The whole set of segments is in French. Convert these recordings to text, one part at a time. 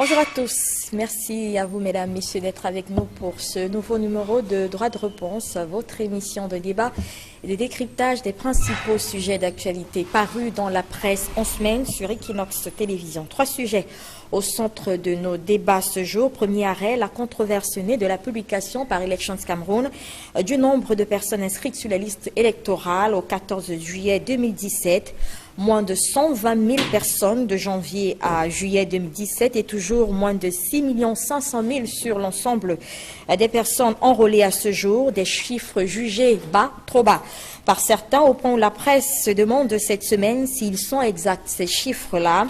Bonjour à tous, merci à vous mesdames, messieurs d'être avec nous pour ce nouveau numéro de Droit de réponse, votre émission de débat et de décryptage des principaux sujets d'actualité parus dans la presse en semaine sur Equinox Télévision. 3 sujets au centre de nos débats ce jour. Premier arrêt, la controverse née de la publication par Elections Cameroun du nombre de personnes inscrites sur la liste électorale au 14 juillet 2017. Moins de 120 000 personnes de janvier à juillet 2017 et toujours moins de 6 500 000 sur l'ensemble des personnes enrôlées à ce jour. Des chiffres jugés bas, trop bas par certains, au point où la presse se demande cette semaine s'ils sont exacts, ces chiffres-là.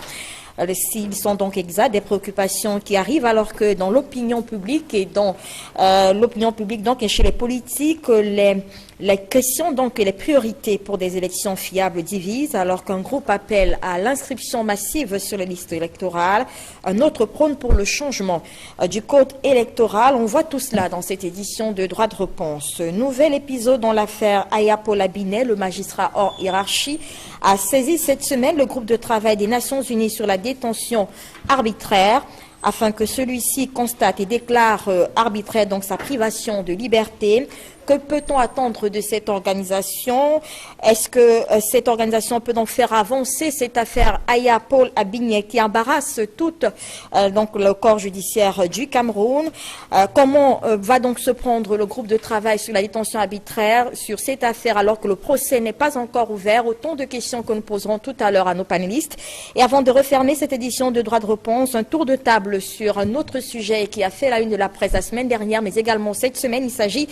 S'ils sont donc exacts, des préoccupations qui arrivent alors que dans l'opinion publique et dans l'opinion publique donc et chez les politiques, les questions donc et les priorités pour des élections fiables divisent alors qu'un groupe appelle à l'inscription massive sur les listes électorales, un autre prône pour le changement du code électoral. On voit tout cela dans cette édition de Droit de réponse. Nouvel épisode dans l'affaire Aya Paul Abinet, le magistrat hors hiérarchie a saisi cette semaine le groupe de travail des Nations Unies sur la détention arbitraire afin que celui-ci constate et déclare arbitraire donc sa privation de liberté. Que peut-on attendre de cette organisation? Est-ce que cette organisation peut donc faire avancer cette affaire Aya Paul Abinet qui embarrasse tout donc le corps judiciaire du Cameroun? Comment va donc se prendre le groupe de travail sur la détention arbitraire sur cette affaire alors que le procès n'est pas encore ouvert? Autant de questions que nous poserons tout à l'heure à nos panélistes. Et avant de refermer cette édition de Droit de réponse, un tour de table sur un autre sujet qui a fait la une de la presse la semaine dernière, mais également cette semaine. Il s'agit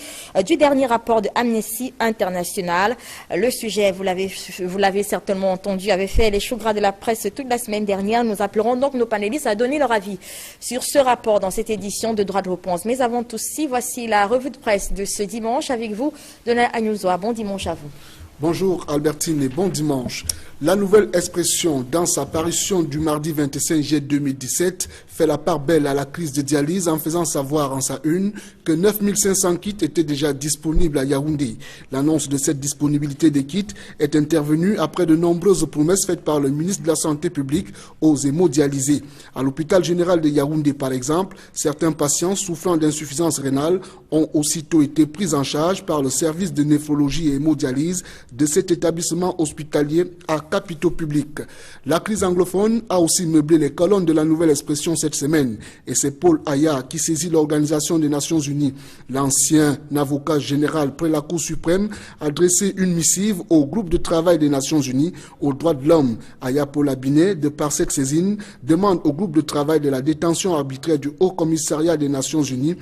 du dernier rapport de Amnesty International. Le sujet, vous l'avez certainement entendu, avait fait les choux gras de la presse toute la semaine dernière. Nous appellerons donc nos panélistes à donner leur avis sur ce rapport dans cette édition de Droit de réponse. Mais avant tout ceci, voici la revue de presse de ce dimanche avec vous, Donald Agnozoa. Bon dimanche à vous. Bonjour Albertine et bon dimanche. La nouvelle expression dans sa parution du mardi 25 juillet 2017 fait la part belle à la crise de dialyse en faisant savoir en sa une que 9500 kits étaient déjà disponibles à Yaoundé. L'annonce de cette disponibilité des kits est intervenue après de nombreuses promesses faites par le ministre de la Santé publique aux hémodialysés. À l'hôpital général de Yaoundé par exemple, certains patients souffrant d'insuffisance rénale ont aussitôt été pris en charge par le service de néphrologie et hémodialyse de cet établissement hospitalier à capitaux publics. La crise anglophone a aussi meublé les colonnes de la nouvelle expression cette semaine. Et c'est Paul Aya qui saisit l'Organisation des Nations Unies. L'ancien avocat général près la Cour suprême a dressé une missive au groupe de travail des Nations Unies aux droits de l'homme. Aya Paul Abinet, de par cette saisine, demande au groupe de travail de la détention arbitraire du Haut Commissariat des Nations Unies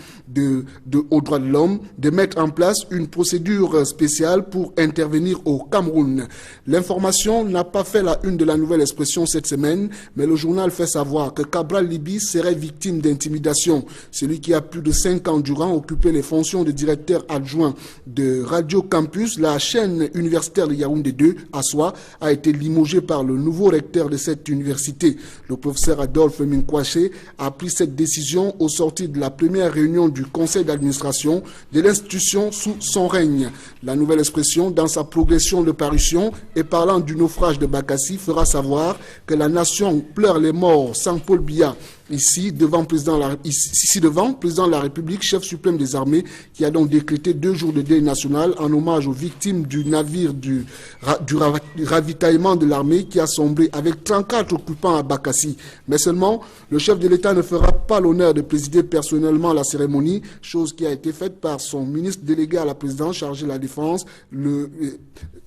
aux droits de l'homme de mettre en place une procédure spéciale pour intervenir au Cameroun. L'information n'a pas fait la une de la nouvelle expression cette semaine, mais le journal fait savoir que Cabral Libi serait victime d'intimidation. Celui qui a plus de 5 ans durant occupé les fonctions de directeur adjoint de Radio Campus, la chaîne universitaire de Yaoundé 2, ASSOA, a été limogé par le nouveau recteur de cette université. Le professeur Adolphe Minkwaché a pris cette décision au sortir de la première réunion du conseil d'administration de l'institution sous son règne. La nouvelle expression, dans sa progression de parution et parlant du naufrage de Bakassi, fera savoir que la nation pleure les morts sans Paul Biya. Ici, devant le président de la République, chef suprême des armées, qui a donc décrété 2 jours de deuil national en hommage aux victimes du navire du ravitaillement de l'armée qui a sombré avec 34 occupants à Bakassi. Mais seulement, le chef de l'État ne fera pas l'honneur de présider personnellement la cérémonie, chose qui a été faite par son ministre délégué à la présidence chargé de la défense,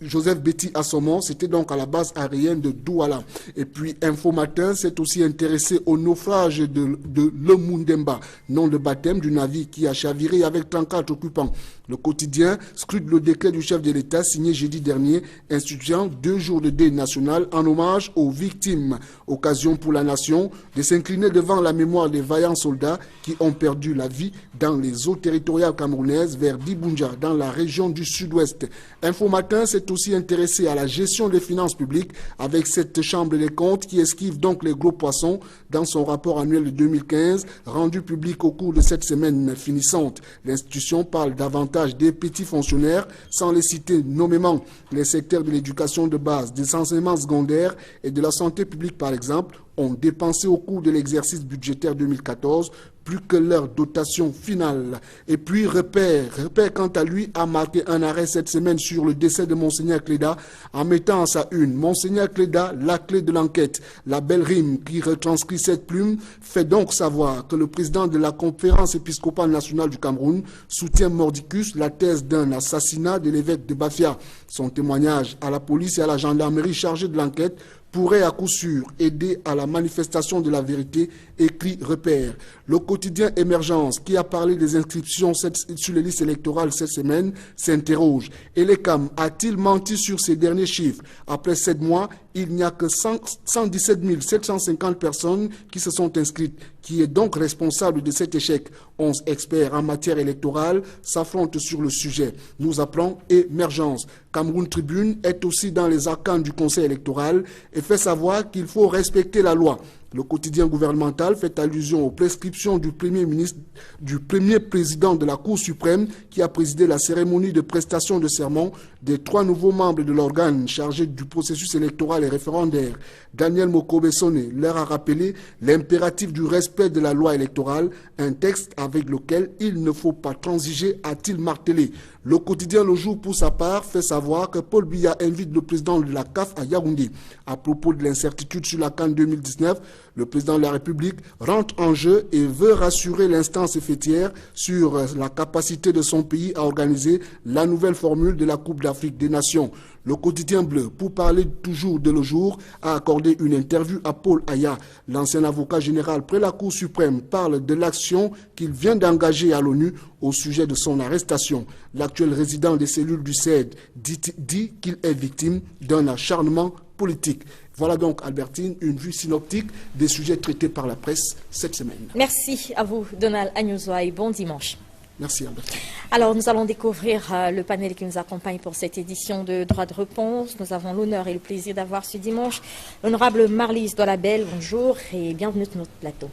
Joseph Betty Assomon. C'était donc à la base aérienne de Douala. Et puis, Info Matin s'est aussi intéressé au naufrage de Le Mundemba, nom de baptême du navire qui a chaviré avec 34 occupants. Le quotidien scrute le décret du chef de l'État signé jeudi dernier, instituant 2 jours de deuil national en hommage aux victimes. Occasion pour la nation de s'incliner devant la mémoire des vaillants soldats qui ont perdu la vie dans les eaux territoriales camerounaises vers Dibunja, dans la région du sud-ouest. Info Matin s'est aussi intéressé à la gestion des finances publiques avec cette chambre des comptes qui esquive donc les gros poissons dans son rapport annuel de 2015 rendu public au cours de cette semaine finissante. L'institution parle davantage davantage des petits fonctionnaires, sans les citer nommément les secteurs de l'éducation de base, des enseignements secondaires et de la santé publique par exemple, ont dépensé au cours de l'exercice budgétaire 2014 plus que leur dotation finale. Et puis Repère quant à lui a marqué un arrêt cette semaine sur le décès de Monseigneur Cléda en mettant en sa une Monseigneur Cléda, la clé de l'enquête. La belle rime qui retranscrit cette plume fait donc savoir que le président de la conférence épiscopale nationale du Cameroun soutient mordicus la thèse d'un assassinat de l'évêque de Bafia. Son témoignage à la police et à la gendarmerie chargée de l'enquête pourrait à coup sûr aider à la manifestation de la vérité, écrit Repère. Le quotidien Émergence, qui a parlé des inscriptions sur les listes électorales cette semaine, s'interroge. Elecam a-t-il menti sur ces derniers chiffres? Après 7 mois, il n'y a que 117 750 personnes qui se sont inscrites. Qui est donc responsable de cet échec? 11 experts en matière électorale s'affrontent sur le sujet. Nous appelons Émergence. Cameroun Tribune est aussi dans les arcanes du Conseil électoral et fait savoir qu'il faut respecter la loi. Le quotidien gouvernemental fait allusion aux prescriptions du premier président de la Cour suprême qui a présidé la cérémonie de prestation de serment des 3 nouveaux membres de l'organe chargé du processus électoral et référendaire. Daniel Mokobesone leur a rappelé l'impératif du respect de la loi électorale, un texte avec lequel il ne faut pas transiger, a-t-il martelé. Le quotidien Le Jour, pour sa part, fait savoir que Paul Biya invite le président de la CAF à Yaoundé. À propos de l'incertitude sur la CAN 2019, le président de la République rentre en jeu et veut rassurer l'instance fêtière sur la capacité de son pays à organiser la nouvelle formule de la Coupe d'Afrique des Nations. Le quotidien Bleu, pour parler toujours de Le Jour, a accordé une interview à Paul Aya. L'ancien avocat général près la Cour suprême parle de l'action qu'il vient d'engager à l'ONU au sujet de son arrestation. L'actuel résident des cellules du CED dit qu'il est victime d'un acharnement politique. Voilà donc, Albertine, une vue synoptique des sujets traités par la presse cette semaine. Merci à vous, Donald Agnozoa, et bon dimanche. Merci, Albertine. Alors, nous allons découvrir le panel qui nous accompagne pour cette édition de Droit de réponse. Nous avons l'honneur et le plaisir d'avoir ce dimanche l'honorable Marlise Dolabel. Bonjour et bienvenue sur notre plateau.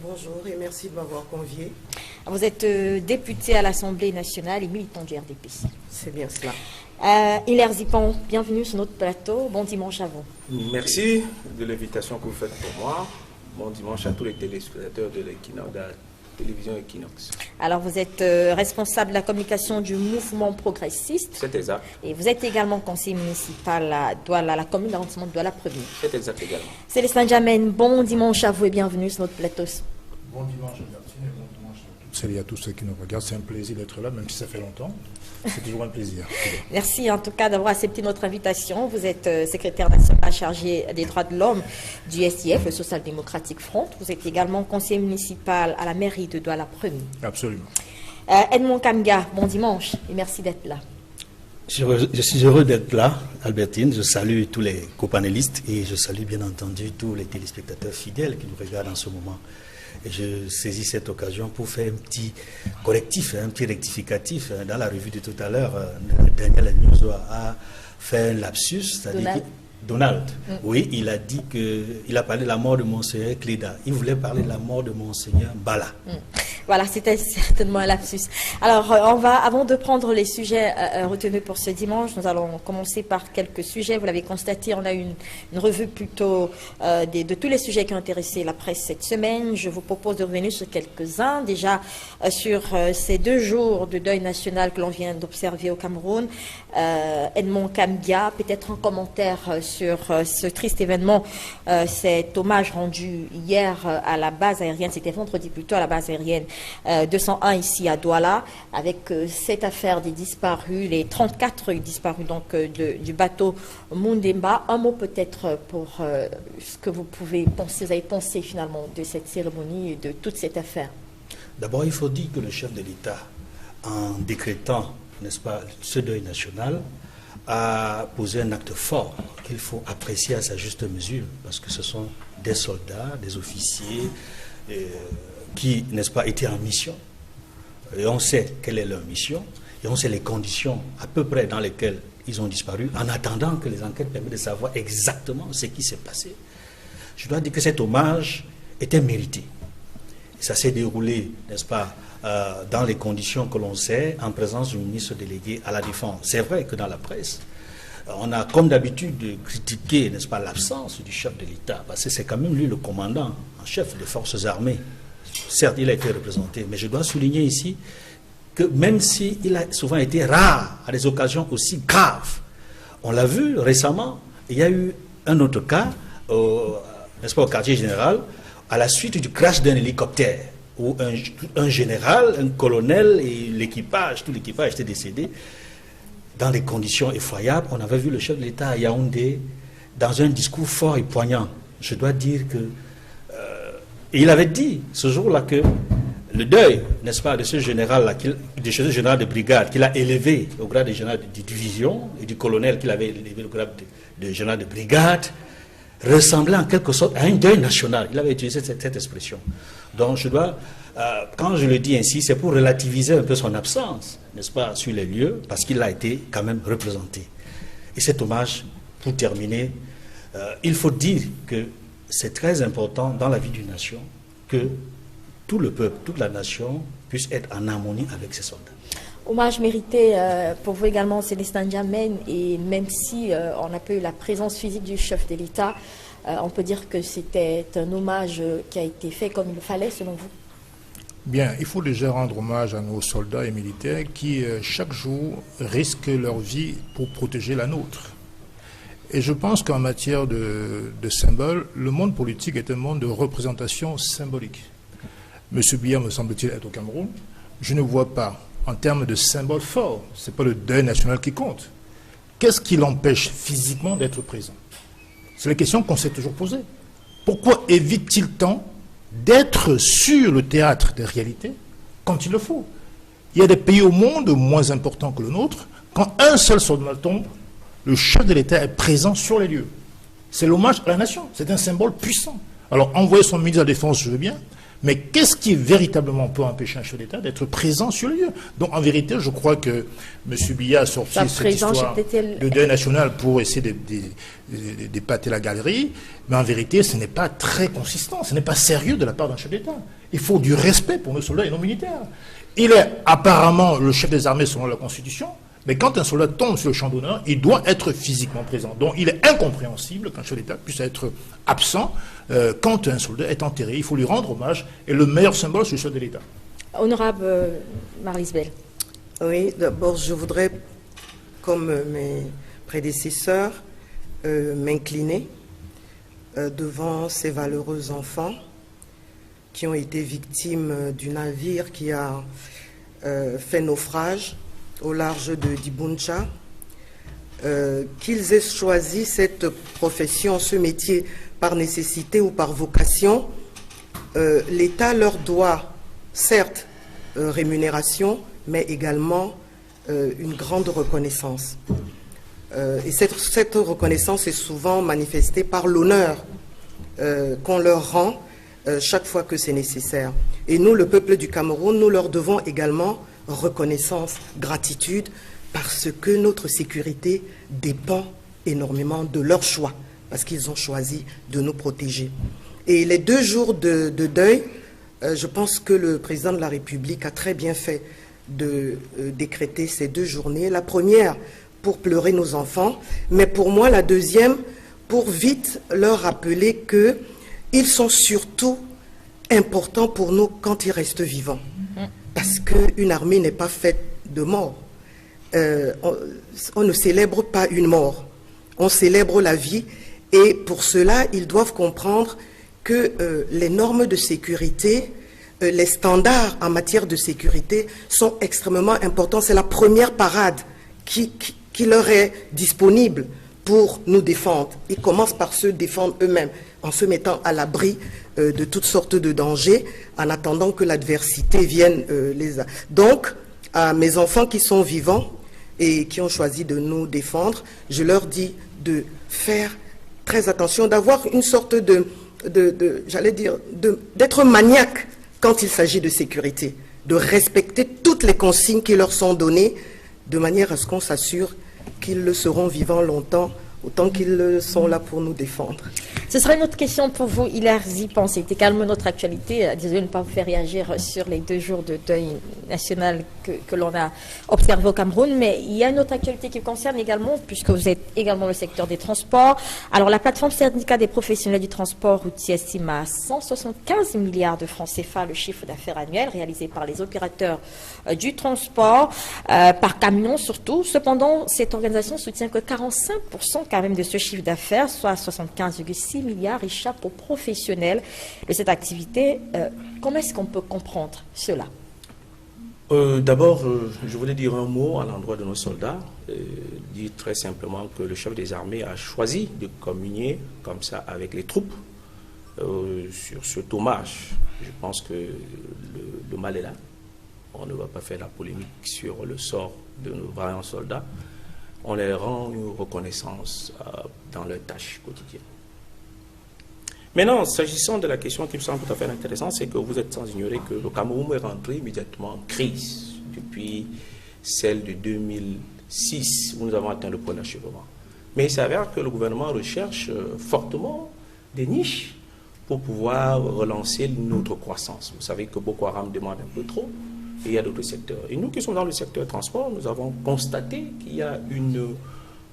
Bonjour et merci de m'avoir convié. Vous êtes député à l'Assemblée nationale et militant du RDP. C'est bien cela. Hilaire Zipan, bienvenue sur notre plateau. Bon dimanche à vous. Merci de l'invitation que vous faites pour moi. Bon dimanche à tous les téléspectateurs de la télévision Equinox. Alors, vous êtes responsable de la communication du mouvement progressiste. C'est exact. Et vous êtes également conseiller municipal à Douala, la commune d'arrondissement de Douala Premier. C'est exact également. Célestin Jamen, bon dimanche à vous et bienvenue sur notre plateau. Bon dimanche à Bertine et bon dimanche à toutes celles et à tous ceux qui nous regardent. C'est un plaisir d'être là, même si ça fait longtemps. C'est toujours un plaisir. Merci en tout cas d'avoir accepté notre invitation. Vous êtes secrétaire national chargé des droits de l'homme du SIF, le Social Democratic Front. Vous êtes également conseiller municipal à la mairie de Douala Premier. Absolument. Edmond Kamga, bon dimanche et merci d'être là. Je suis heureux d'être là, Albertine. Je salue tous les copanélistes et je salue bien entendu tous les téléspectateurs fidèles qui nous regardent en ce moment. Et je saisis cette occasion pour faire un petit correctif, un petit rectificatif. Dans la revue de tout à l'heure, Daniel Agnozoa a fait un lapsus, c'est-à-dire Donald. Oui, il a dit qu'il a parlé de la mort de Monseigneur Cléda. Il voulait parler de la mort de Monseigneur Bala. Voilà, c'était certainement un lapsus. Alors, avant de prendre les sujets retenus pour ce dimanche, nous allons commencer par quelques sujets. Vous l'avez constaté, on a une revue plutôt de tous les sujets qui ont intéressé la presse cette semaine. Je vous propose de revenir sur quelques-uns. Déjà, sur ces 2 jours de deuil national que l'on vient d'observer au Cameroun, Edmond Kamga, peut-être un commentaire sur ce triste événement, cet hommage rendu hier à la base aérienne, c'était vendredi plutôt à la base aérienne 201 ici à Douala, avec cette affaire des disparus, les 34 disparus donc du bateau Mundemba. Un mot peut-être pour ce que vous pouvez penser, vous avez pensé finalement de cette cérémonie et de toute cette affaire. D'abord, il faut dire que le chef de l'État, en décrétant, n'est-ce pas, ce deuil national, a posé un acte fort qu'il faut apprécier à sa juste mesure, parce que ce sont des soldats, des officiers qui, n'est-ce pas, étaient en mission. Et on sait quelle est leur mission, et on sait les conditions à peu près dans lesquelles ils ont disparu, en attendant que les enquêtes permettent de savoir exactement ce qui s'est passé. Je dois dire que cet hommage était mérité. Et ça s'est déroulé, n'est-ce pas, dans les conditions que l'on sait, en présence du ministre délégué à la Défense. C'est vrai que dans la presse, on a comme d'habitude de critiquer, n'est-ce pas, l'absence du chef de l'État, parce que c'est quand même lui le commandant en chef des forces armées. Certes, il a été représenté, mais je dois souligner ici que même s'il a souvent été rare à des occasions aussi graves, on l'a vu récemment, il y a eu un autre cas, n'est-ce pas, au quartier général, à la suite du crash d'un hélicoptère, où un général, un colonel et l'équipage, tout l'équipage était décédé dans des conditions effroyables. On avait vu le chef de l'État à Yaoundé dans un discours fort et poignant. Je dois dire que... et il avait dit ce jour-là que le deuil, n'est-ce pas, de ce général-là, de ce général de brigade qu'il a élevé au grade de général de division et du colonel qu'il avait élevé au grade de général de brigade, ressemblait en quelque sorte à un deuil national. Il avait utilisé cette expression. Donc je dois, quand je le dis ainsi, c'est pour relativiser un peu son absence, n'est-ce pas, sur les lieux, parce qu'il a été quand même représenté. Et cet hommage, pour terminer, il faut dire que c'est très important dans la vie d'une nation que tout le peuple, toute la nation puisse être en harmonie avec ses soldats. Hommage mérité pour vous également, Célestin N'Djamène, et même si on n'a pas eu la présence physique du chef de l'État, on peut dire que c'était un hommage qui a été fait comme il le fallait, selon vous? Bien, il faut déjà rendre hommage à nos soldats et militaires qui, chaque jour, risquent leur vie pour protéger la nôtre. Et je pense qu'en matière de symboles, le monde politique est un monde de représentation symbolique. M. Biya, me semble-t-il, est au Cameroun. Je ne vois pas, en termes de symboles forts, ce n'est pas le deuil national qui compte. Qu'est-ce qui l'empêche physiquement d'être présent? C'est la question qu'on s'est toujours posée. Pourquoi évite-t-il tant d'être sur le théâtre des réalités quand il le faut? Il y a des pays au monde moins importants que le nôtre. Quand un seul soldat tombe, le chef de l'État est présent sur les lieux. C'est l'hommage à la nation. C'est un symbole puissant. Alors, envoyer son ministre de la Défense, je veux bien. Mais qu'est-ce qui véritablement peut empêcher un chef d'État d'être présent sur le lieu? Donc en vérité, je crois que M. Biya a sorti cette histoire de deuil national pour essayer d'épater la galerie, mais en vérité, ce n'est pas très consistant, ce n'est pas sérieux de la part d'un chef d'État. Il faut du respect pour nos soldats et nos militaires. Il est apparemment le chef des armées selon la Constitution, mais quand un soldat tombe sur le champ d'honneur, il doit être physiquement présent. Donc il est incompréhensible qu'un chef d'État puisse être absent quand un soldat est enterré. Il faut lui rendre hommage. Et le meilleur symbole, c'est le chef de l'État. Honorable Marlise Bell. Oui, d'abord, je voudrais, comme mes prédécesseurs, m'incliner devant ces valeureux enfants qui ont été victimes du navire qui a fait naufrage au large de Dibuncha, qu'ils aient choisi cette profession, ce métier par nécessité ou par vocation. L'État leur doit certes rémunération, mais également une grande reconnaissance. Et cette reconnaissance est souvent manifestée par l'honneur qu'on leur rend chaque fois que c'est nécessaire. Et nous, le peuple du Cameroun, nous leur devons également reconnaissance, gratitude, parce que notre sécurité dépend énormément de leur choix, parce qu'ils ont choisi de nous protéger. Et les 2 jours de deuil, je pense que le président de la République a très bien fait de décréter ces 2 journées. La première, pour pleurer nos enfants, mais pour moi, la deuxième, pour vite leur rappeler qu'ils sont surtout importants pour nous quand ils restent vivants. Parce qu'une armée n'est pas faite de mort. On ne célèbre pas une mort. On célèbre la vie. Et pour cela, ils doivent comprendre que les normes de sécurité, les standards en matière de sécurité sont extrêmement importants. C'est la première parade qui leur est disponible pour nous défendre. Ils commencent par se défendre eux-mêmes, en se mettant à l'abri de toutes sortes de dangers, en attendant que l'adversité vienne Donc, à mes enfants qui sont vivants et qui ont choisi de nous défendre, je leur dis de faire très attention, d'avoir une sorte j'allais dire, d'être maniaque quand il s'agit de sécurité, de respecter toutes les consignes qui leur sont données, de manière à ce qu'on s'assure qu'ils le seront vivants longtemps autant qu'ils sont là pour nous défendre. Ce serait une autre question pour vous, Hilaire Zipan. C'est également notre actualité. Désolé de ne pas vous faire réagir sur les 2 jours de deuil national que l'on a observé au Cameroun, mais il y a une autre actualité qui vous concerne également, puisque vous êtes également le secteur des transports. Alors, la plateforme syndicat des professionnels du transport routier estime à 175 milliards de francs CFA le chiffre d'affaires annuel réalisé par les opérateurs du transport, par camion surtout. Cependant, cette organisation soutient que 45% quand même de ce chiffre d'affaires, soit 75,6 milliards, échappent aux professionnels de cette activité. Comment est-ce qu'on peut comprendre cela? D'abord, je voulais dire un mot à l'endroit de nos soldats, dire très simplement que le chef des armées a choisi de communier comme ça avec les troupes sur cet hommage. Je pense que le mal est là. On ne va pas faire la polémique sur le sort de nos vaillants soldats. On leur rend une reconnaissance dans leurs tâches quotidiennes. Maintenant, s'agissant de la question qui me semble tout à fait intéressante, c'est que vous êtes sans ignorer que le Cameroun est rentré immédiatement en crise depuis celle de 2006, où nous avons atteint le point d'achèvement. Mais il s'avère que le gouvernement recherche fortement des niches pour pouvoir relancer notre croissance. Vous savez que Boko Haram demande un peu trop, et il y a d'autres secteurs. Et nous qui sommes dans le secteur transport, nous avons constaté qu'il y a une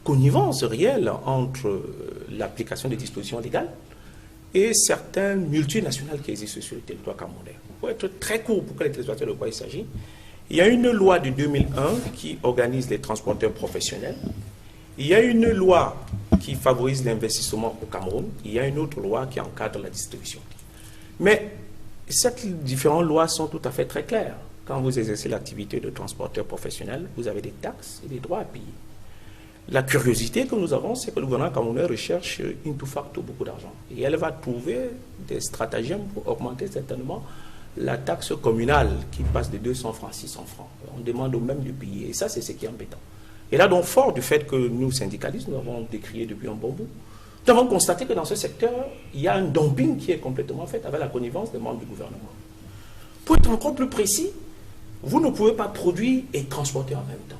connivence réelle entre l'application des dispositions légales et certaines multinationales qui existent sur le territoire camerounais. Pour être très court, pour que les téléspectateurs de quoi il s'agit, il y a une loi de 2001 qui organise les transporteurs professionnels. Il y a une loi qui favorise l'investissement au Cameroun. Il y a une autre loi qui encadre la distribution. Mais ces différentes lois sont tout à fait très claires. Quand vous exercez l'activité de transporteur professionnel, vous avez des taxes et des droits à payer. La curiosité que nous avons, c'est que le gouvernement camerounais recherche into facto beaucoup d'argent. Et elle va trouver des stratagèmes pour augmenter certainement la taxe communale qui passe de 200 francs à 600 francs. On demande au même de payer. Et ça, c'est ce qui est embêtant. Et là, donc, fort du fait que nous, syndicalistes, nous avons décrié depuis un bon bout, nous avons constaté que dans ce secteur, il y a un dumping qui est complètement fait avec la connivence des membres du gouvernement. Pour être encore plus précis, vous ne pouvez pas produire et transporter en même temps.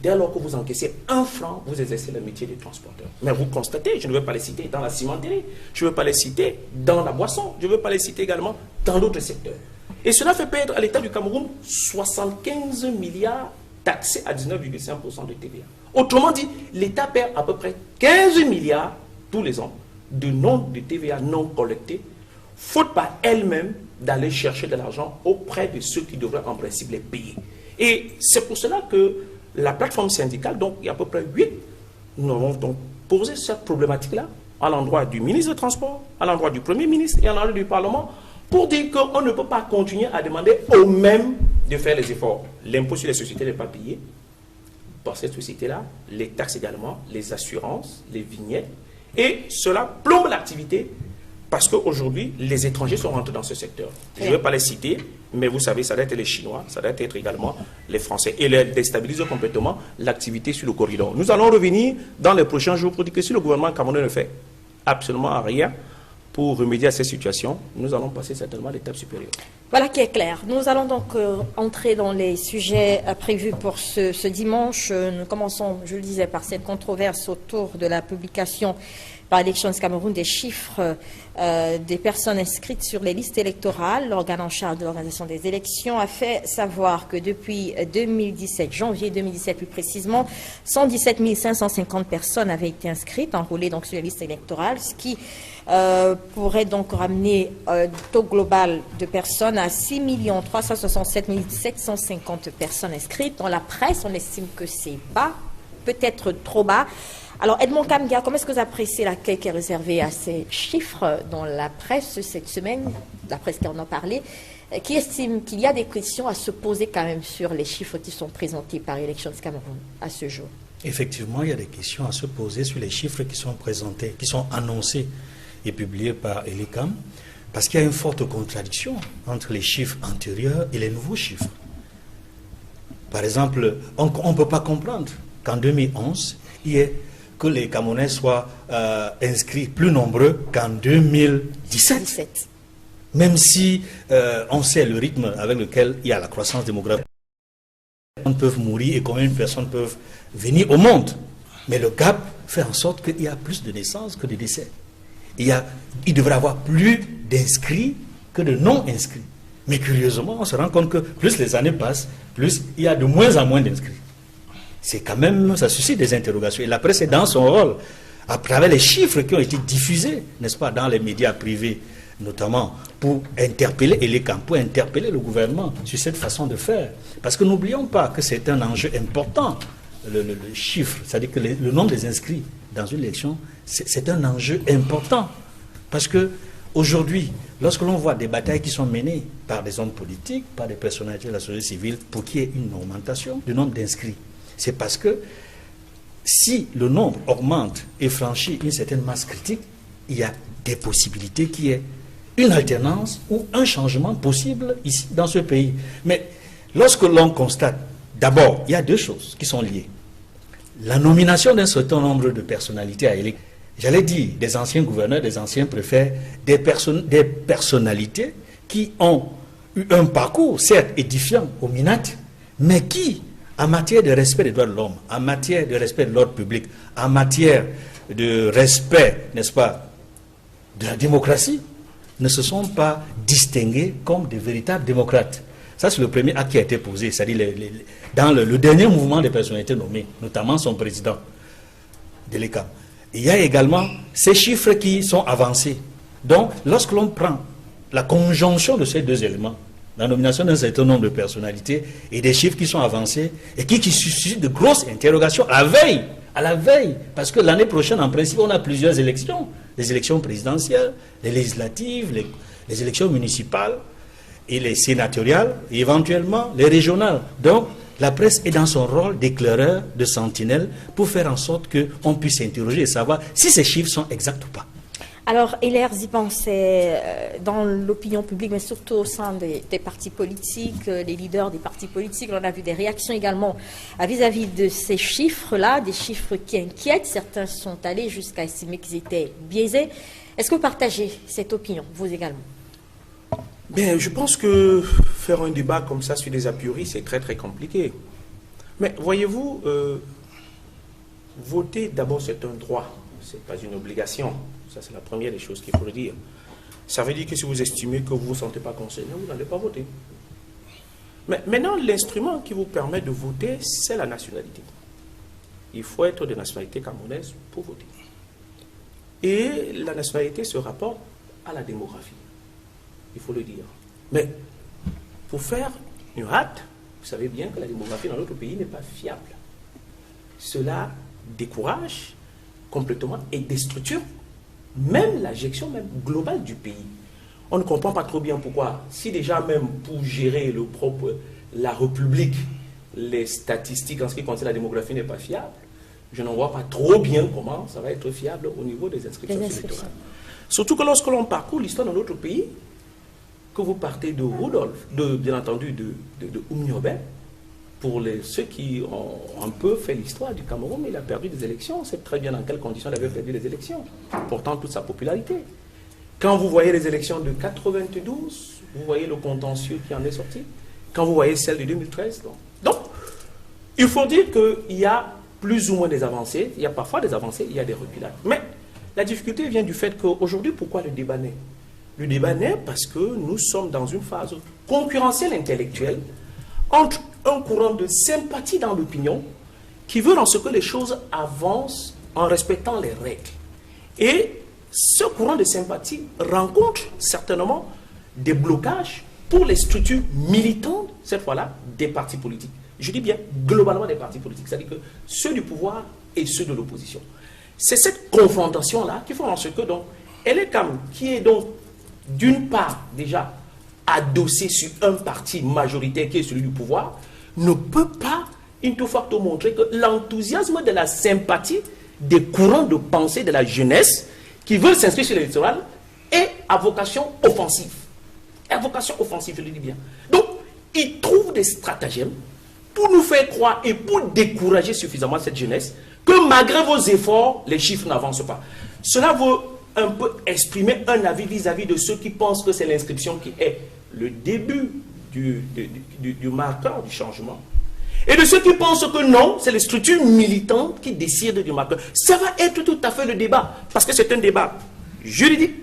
Dès lors que vous encaissez 1 franc, vous exercez le métier de transporteur. Mais vous constatez, je ne vais pas les citer dans la cimenterie, je ne vais pas les citer dans la boisson, je ne vais pas les citer également dans d'autres secteurs. Et cela fait perdre à l'État du Cameroun 75 milliards taxés à 19,5% de TVA. Autrement dit, l'État perd à peu près 15 milliards tous les ans de TVA non collectés, faute par elle-même d'aller chercher de l'argent auprès de ceux qui devraient en principe les payer. Et c'est pour cela que la plateforme syndicale, donc il y a à peu près 8, nous avons donc posé cette problématique-là à l'endroit du ministre des Transports, à l'endroit du Premier ministre et à l'endroit du Parlement, pour dire qu'on ne peut pas continuer à demander aux mêmes de faire les efforts. L'impôt sur les sociétés n'est pas payé par cette société-là, les taxes également, les assurances, les vignettes, et cela plombe l'activité parce qu'aujourd'hui, les étrangers sont rentrés dans ce secteur. Je ne vais pas les citer, mais vous savez, ça doit être les Chinois, ça doit être également les Français. Et ils déstabilisent complètement l'activité sur le corridor. Nous allons revenir dans les prochains jours pour dire que si le gouvernement camerounais ne fait absolument rien pour remédier à cette situation, nous allons passer certainement à l'étape supérieure. Voilà qui est clair. Nous allons donc entrer dans les sujets prévus pour ce dimanche. Nous commençons, je le disais, par cette controverse autour de la publication par Elections Cameroun des chiffres des personnes inscrites sur les listes électorales. L'organe en charge de l'organisation des élections a fait savoir que depuis 2017, janvier 2017 plus précisément, 117 550 personnes avaient été inscrites, enrôlées donc sur les listes électorales, ce qui pourrait donc ramener le taux global de personnes à 6 367 750 personnes inscrites. Dans la presse, on estime que c'est bas, peut-être trop bas. Alors, Edmond Kamga, comment est-ce que vous appréciez l'accueil qui est réservé à ces chiffres dans la presse cette semaine, la presse qui en a parlé, qui estime qu'il y a des questions à se poser quand même sur les chiffres qui sont présentés par Elections Cameroun à ce jour? Effectivement, il y a des questions à se poser sur les chiffres qui sont présentés, qui sont annoncés et publiés par Elecam, parce qu'il y a une forte contradiction entre les chiffres antérieurs et les nouveaux chiffres. Par exemple, on ne peut pas comprendre qu'en 2011, il y ait que les Camerounais soient inscrits plus nombreux qu'en 2017. Même si on sait le rythme avec lequel il y a la croissance démographique, combien de personnes peuvent mourir et combien de personnes peuvent venir au monde. Mais le gap fait en sorte qu'il y a plus de naissances que de décès. Il devrait y avoir plus d'inscrits que de non-inscrits. Mais curieusement, on se rend compte que plus les années passent, plus il y a de moins en moins d'inscrits. C'est quand même, ça suscite des interrogations. Et la presse est dans son rôle, à travers les chiffres qui ont été diffusés, n'est-ce pas, dans les médias privés, notamment pour interpeller pour interpeller le gouvernement sur cette façon de faire. Parce que n'oublions pas que c'est un enjeu important, le chiffre, c'est-à-dire que le nombre des inscrits dans une élection, c'est un enjeu important. Parce que aujourd'hui, lorsque l'on voit des batailles qui sont menées par des hommes politiques, par des personnalités de la société civile, pour qu'il y ait une augmentation du nombre d'inscrits, c'est parce que si le nombre augmente et franchit une certaine masse critique, il y a des possibilités qu'il y ait une alternance ou un changement possible ici, dans ce pays. Mais lorsque l'on constate, d'abord, il y a deux choses qui sont liées. La nomination d'un certain nombre de personnalités à élire, j'allais dire des anciens gouverneurs, des anciens préfets, des personnalités qui ont eu un parcours, certes édifiant au Minat, mais qui, en matière de respect des droits de l'homme, en matière de respect de l'ordre public, en matière de respect, n'est-ce pas, de la démocratie, ne se sont pas distingués comme des véritables démocrates. Ça, c'est le premier acte qui a été posé, c'est-à-dire dans le dernier mouvement des personnalités nommées, notamment son président de l'ECAM. Il y a également ces chiffres qui sont avancés. Donc, lorsque l'on prend la conjonction de ces deux éléments, la nomination d'un certain nombre de personnalités et des chiffres qui sont avancés et qui suscitent de grosses interrogations à la veille, parce que l'année prochaine, en principe, on a plusieurs élections. Les élections présidentielles, les législatives, les élections municipales et les sénatoriales, et éventuellement les régionales. Donc, la presse est dans son rôle d'éclaireur, de sentinelle, pour faire en sorte qu'on puisse s'interroger et savoir si ces chiffres sont exacts ou pas. Alors, Hilaire Ziban, c'est dans l'opinion publique, mais surtout au sein des partis politiques, les leaders des partis politiques, on a vu des réactions également vis-à-vis de ces chiffres-là, des chiffres qui inquiètent. Certains sont allés jusqu'à estimer qu'ils étaient biaisés. Est-ce que vous partagez cette opinion, vous également? Bien, je pense que faire un débat comme ça sur des a priori, c'est très très compliqué. Mais voyez-vous, voter d'abord c'est un droit, c'est pas une obligation. Ça, c'est la première des choses qu'il faut le dire. Ça veut dire que si vous estimez que vous ne vous sentez pas concerné, vous n'allez pas voter. Mais maintenant, l'instrument qui vous permet de voter, c'est la nationalité. Il faut être de nationalité camerounaise pour voter. Et la nationalité se rapporte à la démographie. Il faut le dire. Mais pour faire une rate, vous savez bien que la démographie dans notre pays n'est pas fiable. Cela décourage complètement et déstructure même la gestion même globale du pays. On ne comprend pas trop bien pourquoi, si déjà même pour gérer la République, les statistiques en ce qui concerne la démographie n'est pas fiable, je n'en vois pas trop bien comment ça va être fiable au niveau des inscriptions électorales. Surtout que lorsque l'on parcourt l'histoire dans notre pays, que vous partez de Rudolf, bien entendu de Oumniobé, pour ceux qui ont un peu fait l'histoire du Cameroun, mais il a perdu des élections. On sait très bien dans quelles conditions il avait perdu les élections, pourtant toute sa popularité. Quand vous voyez les élections de 92, vous voyez le contentieux qui en est sorti. Quand vous voyez celle de 2013. Donc, il faut dire qu'il y a plus ou moins des avancées. Il y a parfois des avancées, il y a des reculades. Mais la difficulté vient du fait qu'aujourd'hui, pourquoi le débat naît? Le débat naît parce que nous sommes dans une phase concurrentielle intellectuelle entre un courant de sympathie dans l'opinion qui veut dans ce que les choses avancent en respectant les règles. Et ce courant de sympathie rencontre certainement des blocages pour les structures militantes, cette fois-là, des partis politiques. Je dis bien globalement des partis politiques, c'est-à-dire que ceux du pouvoir et ceux de l'opposition. C'est cette confrontation-là qui fait en ce que donc, LECAM, qui est donc d'une part déjà adossé sur un parti majoritaire qui est celui du pouvoir, ne peut pas, in tout facto, montrer que l'enthousiasme de la sympathie des courants de pensée de la jeunesse qui veulent s'inscrire sur l'électoral est à vocation offensive. À vocation offensive, je le dis bien. Donc, ils trouvent des stratagèmes pour nous faire croire et pour décourager suffisamment cette jeunesse que malgré vos efforts, les chiffres n'avancent pas. Cela veut un peu exprimer un avis vis-à-vis de ceux qui pensent que c'est l'inscription qui est le début du marqueur du changement. et de ceux qui pensent que non, c'est les structures militantes qui décident du marqueur. Ça va être tout à fait le débat, parce que c'est un débat juridique,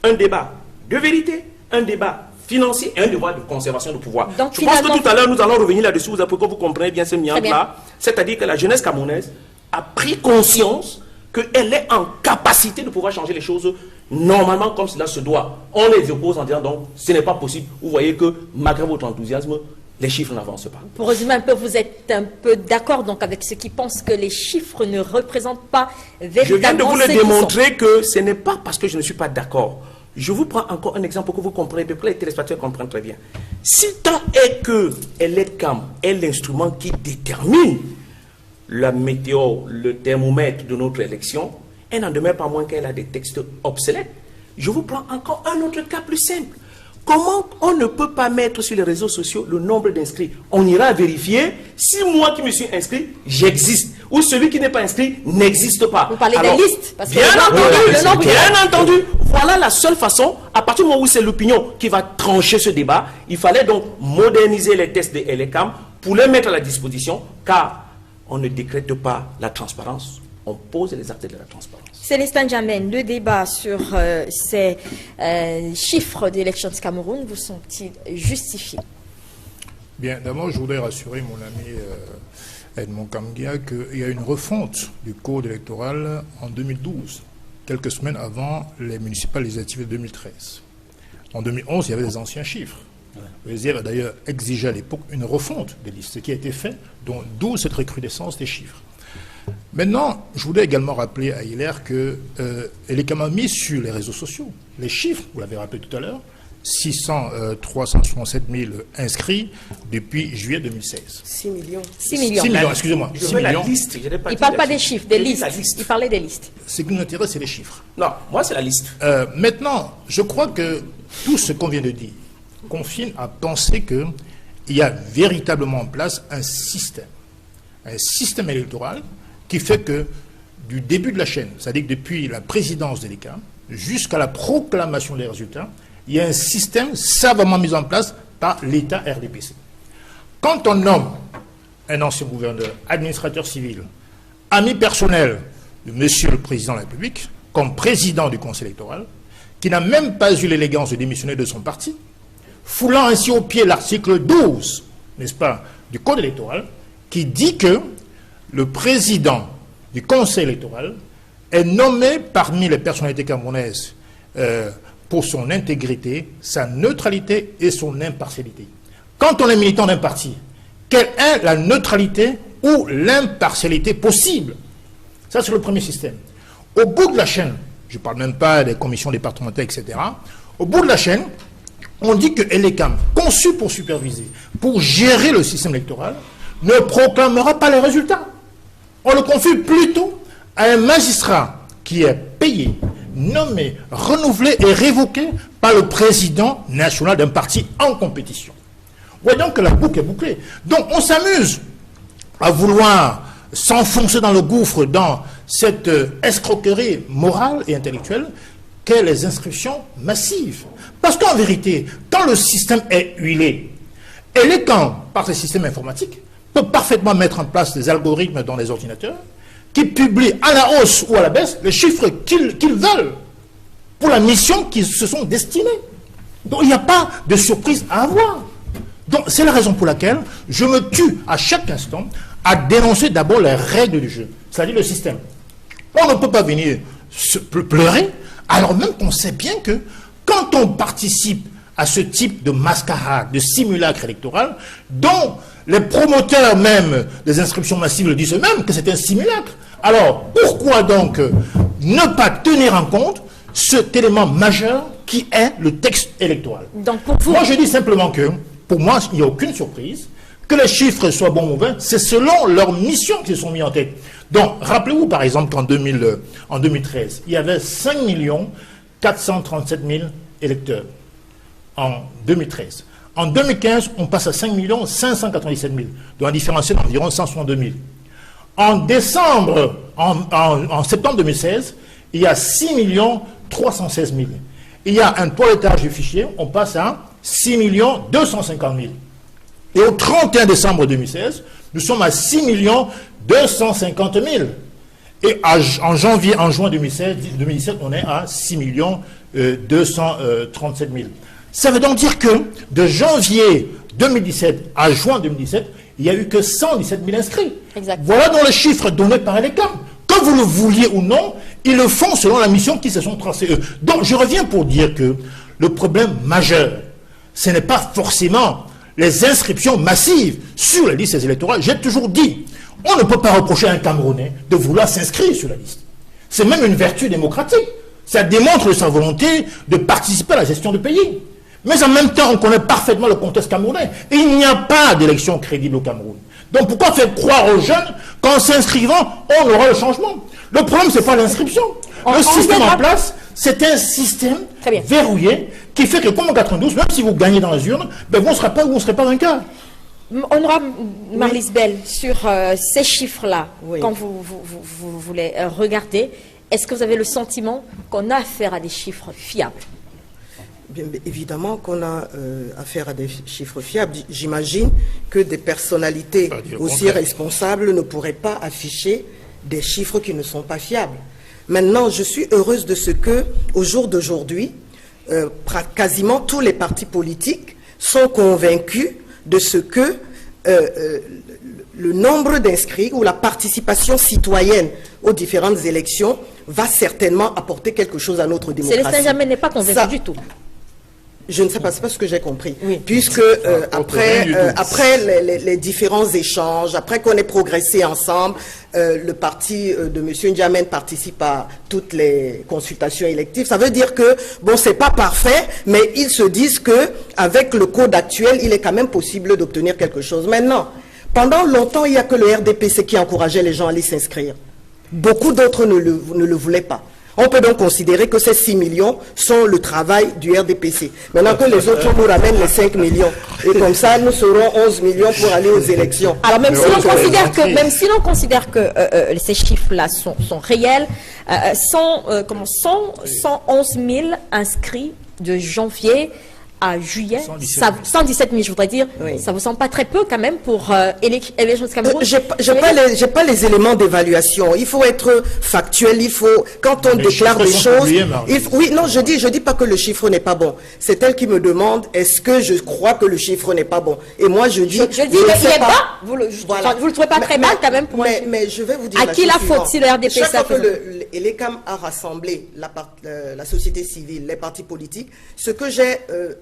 un débat de vérité, un débat financier et un débat de conservation de pouvoir. Donc, je pense que tout à l'heure, nous allons revenir là-dessus, pour que vous compreniez bien ce miante-là. C'est-à-dire que la jeunesse camerounaise a pris conscience qu'elle est en capacité de pouvoir changer les choses normalement comme cela se doit. On les oppose en disant donc ce n'est pas possible. Vous voyez que malgré votre enthousiasme, les chiffres n'avancent pas. Pour résumer un peu, vous êtes un peu d'accord donc avec ceux qui pensent que les chiffres ne représentent pas véritablement. Je viens de vous le démontrer que ce n'est pas parce que je ne suis pas d'accord. Je vous prends encore un exemple pour que vous compreniez, pour que les téléspectateurs comprennent très bien. Si tant est que l'EDCAM est l'instrument qui détermine la météo, le thermomètre de notre élection, elle n'en demeure pas moins qu'elle a des textes obsolètes. Je vous prends encore un autre cas plus simple. Comment on ne peut pas mettre sur les réseaux sociaux le nombre d'inscrits? On ira vérifier si moi qui me suis inscrit, j'existe. Ou celui qui n'est pas inscrit n'existe pas. Vous parlez des listes parce que bien entendu. Voilà la seule façon, à partir du moment où c'est l'opinion qui va trancher ce débat, il fallait donc moderniser les tests de LECAM pour les mettre à la disposition, car on ne décrète pas la transparence, on pose les actes de la transparence. Célestin Djamène, le débat sur ces chiffres d'Elections Cameroun vous sont-ils justifiés? Bien, d'abord, je voudrais rassurer mon ami Edmond Kamgia qu'il y a une refonte du code électoral en 2012, quelques semaines avant les municipales législatives de 2013. En 2011, il y avait des anciens chiffres. Le SDF a d'ailleurs exigé à l'époque une refonte des listes, ce qui a été fait, d'où cette recrudescence des chiffres. Maintenant, je voudrais également rappeler à Hilaire que l'EDCAM a mis sur les réseaux sociaux les chiffres, vous l'avez rappelé tout à l'heure, 367 000 inscrits depuis juillet 2016. 6 millions. 6 millions. 6 millions, excusez-moi. Je veux la liste. Il ne parle pas des chiffres, des listes. Il parlait des listes. Ce qui nous intéresse, c'est les chiffres. Non, moi, c'est la liste. Maintenant, je crois que tout ce qu'on vient de dire confine à penser qu'il y a véritablement en place un système électoral qui fait que du début de la chaîne, c'est-à-dire que depuis la présidence de l'EDCAM jusqu'à la proclamation des résultats, il y a un système savamment mis en place par l'État RDPC. Quand on nomme un ancien gouverneur, administrateur civil, ami personnel de Monsieur le Président de la République, comme président du Conseil électoral, qui n'a même pas eu l'élégance de démissionner de son parti, foulant ainsi au pied l'article 12, n'est-ce pas, du Code électoral, qui dit que le président du Conseil électoral est nommé parmi les personnalités camerounaises pour son intégrité, sa neutralité et son impartialité. Quand on est militant d'un parti, quelle est la neutralité ou l'impartialité possible? Ça, c'est le premier système. Au bout de la chaîne, je ne parle même pas des commissions départementales, etc. Au bout de la chaîne, on dit que l'EDCAM, conçu pour superviser, pour gérer le système électoral, ne proclamera pas les résultats. On le confie plutôt à un magistrat qui est payé, nommé, renouvelé et révoqué par le président national d'un parti en compétition. Voyons que la boucle est bouclée. Donc on s'amuse à vouloir s'enfoncer dans le gouffre, dans cette escroquerie morale et intellectuelle qu'est les inscriptions massives. Parce qu'en vérité, quand le système est huilé, et l'EDCAM, par ce système informatique, peut parfaitement mettre en place des algorithmes dans les ordinateurs qui publient à la hausse ou à la baisse les chiffres qu'ils veulent pour la mission qu'ils se sont destinés. Donc il n'y a pas de surprise à avoir. Donc c'est la raison pour laquelle je me tue à chaque instant à dénoncer d'abord les règles du jeu, c'est-à-dire le système. On ne peut pas venir se pleurer alors même qu'on sait bien que quand on participe à ce type de mascarade, de simulacre électoral, dont les promoteurs même des inscriptions massives le disent eux-mêmes que c'est un simulacre. Alors, pourquoi donc ne pas tenir en compte cet élément majeur qui est le texte électoral? Donc pour vous... Moi, je dis simplement que, pour moi, il n'y a aucune surprise. Que les chiffres soient bons ou mauvais, c'est selon leur mission qu'ils sont mis en tête. Donc, rappelez-vous par exemple qu'en 2013, il y avait 5 437 000 électeurs en 2013. En 2015, on passe à 5 597 000, donc un différentiel d'environ 162 000. En septembre 2016, il y a 6 316 000. Il y a un toilettage du fichier, on passe à 6 250 000. Et au 31 décembre 2016, Nous sommes à 6 250 000. Et en juin 2017, on est à 6 237 000. Ça veut donc dire que de janvier 2017 à juin 2017, il n'y a eu que 117 000 inscrits. Exactement. Voilà dans les chiffres donnés par l'État. Que vous le vouliez ou non, ils le font selon la mission qui se sont tracés eux. Donc je reviens pour dire que le problème majeur, ce n'est pas forcément les inscriptions massives sur les listes électorales. J'ai toujours dit, on ne peut pas reprocher à un Camerounais de vouloir s'inscrire sur la liste. C'est même une vertu démocratique. Ça démontre sa volonté de participer à la gestion du pays. Mais en même temps, on connaît parfaitement le contexte camerounais. Et il n'y a pas d'élection crédible au Cameroun. Donc pourquoi faire croire aux jeunes qu'en s'inscrivant, on aura le changement? Le problème, ce n'est pas l'inscription. Le système en place, c'est un système verrouillé qui fait que, comme en 92, même si vous gagnez dans les urnes, ben vous ne serez pas ou vous ne serez pas vainqueur. Honorable Marlis Bell, sur ces chiffres-là, quand vous voulez regarder, est-ce que vous avez le sentiment qu'on a affaire à des chiffres fiables? Bien évidemment qu'on a affaire à des chiffres fiables. J'imagine que des personnalités aussi responsables ne pourraient pas afficher des chiffres qui ne sont pas fiables. Maintenant, je suis heureuse de ce que, au jour d'aujourd'hui, quasiment tous les partis politiques sont convaincus de ce que le nombre d'inscrits ou la participation citoyenne aux différentes élections va certainement apporter quelque chose à notre démocratie. Célestin Jammeh n'est pas convaincu du tout. Je ne sais pas, c'est pas ce que j'ai compris. Oui. Puisque après les différents échanges, après qu'on ait progressé ensemble, le parti de M. N'Djamène participe à toutes les consultations électives. Ça veut dire que, bon, c'est pas parfait, mais ils se disent que avec le code actuel, il est quand même possible d'obtenir quelque chose. Maintenant, pendant longtemps, il n'y a que le RDPC qui encourageait les gens à aller s'inscrire. Beaucoup d'autres ne le voulaient pas. On peut donc considérer que ces 6 millions sont le travail du RDPC. Maintenant que les autres nous ramènent les 5 millions. Et comme ça, nous serons 11 millions pour aller aux élections. Alors même si l'on considère que ces chiffres-là sont réels, 111 000 inscrits de janvier à juillet, 117 000, je voudrais dire, ça vous semble pas très peu quand même pour élections de Cameroun? J'ai pas les éléments d'évaluation. Il faut être factuel. Il faut, quand on déclare des choses, oui, non, je dis pas que le chiffre n'est pas bon. C'est elle qui me demande, est-ce que je crois que le chiffre n'est pas bon? Et moi, je dis, il est bas. Vous le trouvez pas très mal quand même pour mais je vais vous dire. À qui la faute si le RDP chaque fois que l'ECAM a rassemblé la société civile, les partis politiques, ce que j'ai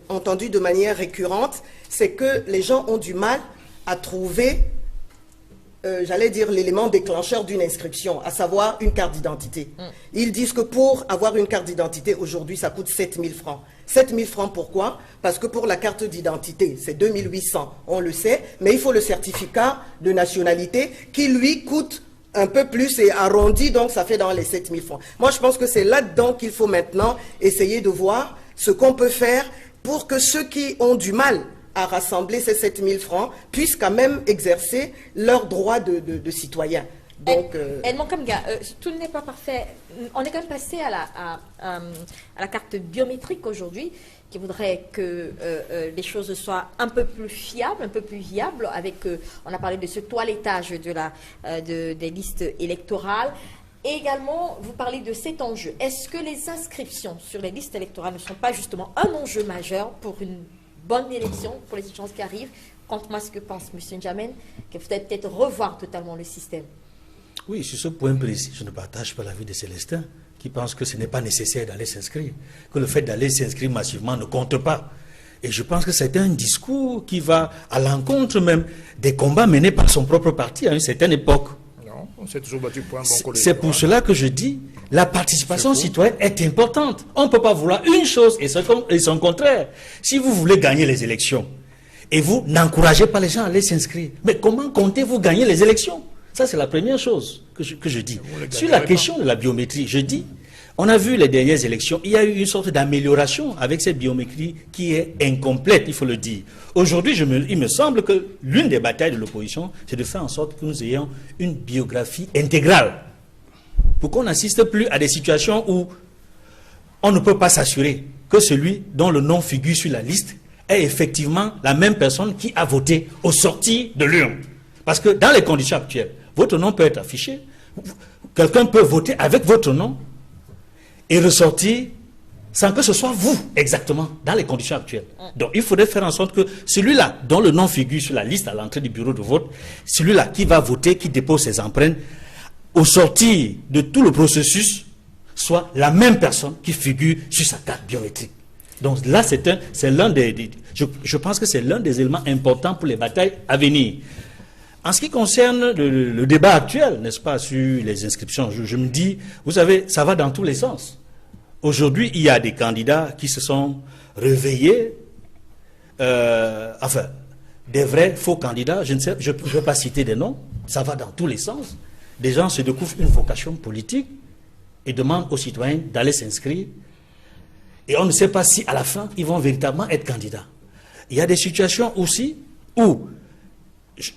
entendu de manière récurrente, c'est que les gens ont du mal à trouver, j'allais dire, l'élément déclencheur d'une inscription, à savoir une carte d'identité. Ils disent que pour avoir une carte d'identité, aujourd'hui, ça coûte 7 000 francs. 7 000 francs, pourquoi? Parce que pour la carte d'identité, c'est 2 800, on le sait, mais il faut le certificat de nationalité qui, lui, coûte un peu plus et arrondi, donc ça fait dans les 7 000 francs. Moi, je pense que c'est là-dedans qu'il faut maintenant essayer de voir ce qu'on peut faire pour que ceux qui ont du mal à rassembler ces 7 000 francs puissent quand même exercer leur droit de citoyen. Donc, Edmond Kamga, tout n'est pas parfait. On est quand même passé à la carte biométrique aujourd'hui, qui voudrait que les choses soient un peu plus fiables, un peu plus viables. Avec, on a parlé de ce toilettage des listes électorales. Et également, vous parlez de cet enjeu. Est-ce que les inscriptions sur les listes électorales ne sont pas justement un enjeu majeur pour une bonne élection, pour les échéances qui arrivent? Contre-moi ce que pense M. N'Djamène, qu'il faudrait peut-être revoir totalement le système. Oui, sur ce point précis, je ne partage pas l'avis de Célestin, qui pense que ce n'est pas nécessaire d'aller s'inscrire, que le fait d'aller s'inscrire massivement ne compte pas. Et je pense que c'est un discours qui va à l'encontre même des combats menés par son propre parti à une certaine époque. On s'est toujours battu pour un bon collègue. C'est pour cela que je dis, la participation citoyenne est importante. On ne peut pas vouloir une chose et son contraire. Si vous voulez gagner les élections et vous n'encouragez pas les gens à aller s'inscrire, mais comment comptez-vous gagner les élections? Ça, c'est la première chose que je dis. Sur la question de la biométrie, je dis, on a vu les dernières élections, il y a eu une sorte d'amélioration avec cette biométrie qui est incomplète, il faut le dire. Aujourd'hui, il me semble que l'une des batailles de l'opposition, c'est de faire en sorte que nous ayons une biographie intégrale. Pour qu'on n'assiste plus à des situations où on ne peut pas s'assurer que celui dont le nom figure sur la liste est effectivement la même personne qui a voté au sortir de l'urne. Parce que dans les conditions actuelles, votre nom peut être affiché, quelqu'un peut voter avec votre nom et ressortir sans que ce soit vous, exactement, dans les conditions actuelles. Donc, il faudrait faire en sorte que celui-là, dont le nom figure sur la liste à l'entrée du bureau de vote, celui-là qui va voter, qui dépose ses empreintes, au sortir de tout le processus, soit la même personne qui figure sur sa carte biométrique. Donc là, c'est l'un je pense que c'est l'un des éléments importants pour les batailles à venir. En ce qui concerne le débat actuel, n'est-ce pas, sur les inscriptions, je me dis, vous savez, ça va dans tous les sens. Aujourd'hui, il y a des candidats qui se sont réveillés, enfin, des vrais faux candidats, je ne peux pas citer des noms, ça va dans tous les sens. Des gens se découvrent une vocation politique et demandent aux citoyens d'aller s'inscrire. Et on ne sait pas si à la fin, ils vont véritablement être candidats. Il y a des situations aussi où,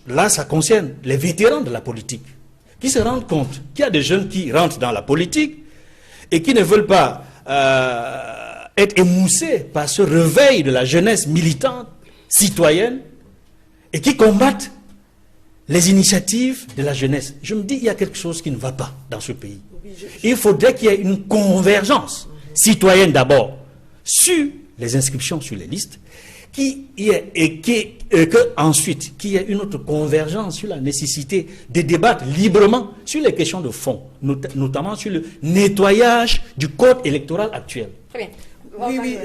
là, ça concerne les vétérans de la politique, qui se rendent compte qu'il y a des jeunes qui rentrent dans la politique et qui ne veulent pas être émoussés par ce réveil de la jeunesse militante, citoyenne, et qui combattent les initiatives de la jeunesse. Je me dis, il y a quelque chose qui ne va pas dans ce pays. Il faudrait qu'il y ait une convergence citoyenne d'abord sur les inscriptions sur les listes, ensuite qu'il y ait une autre convergence sur la nécessité de débattre librement sur les questions de fond, notamment sur le nettoyage du code électoral actuel. Très bien. Oui,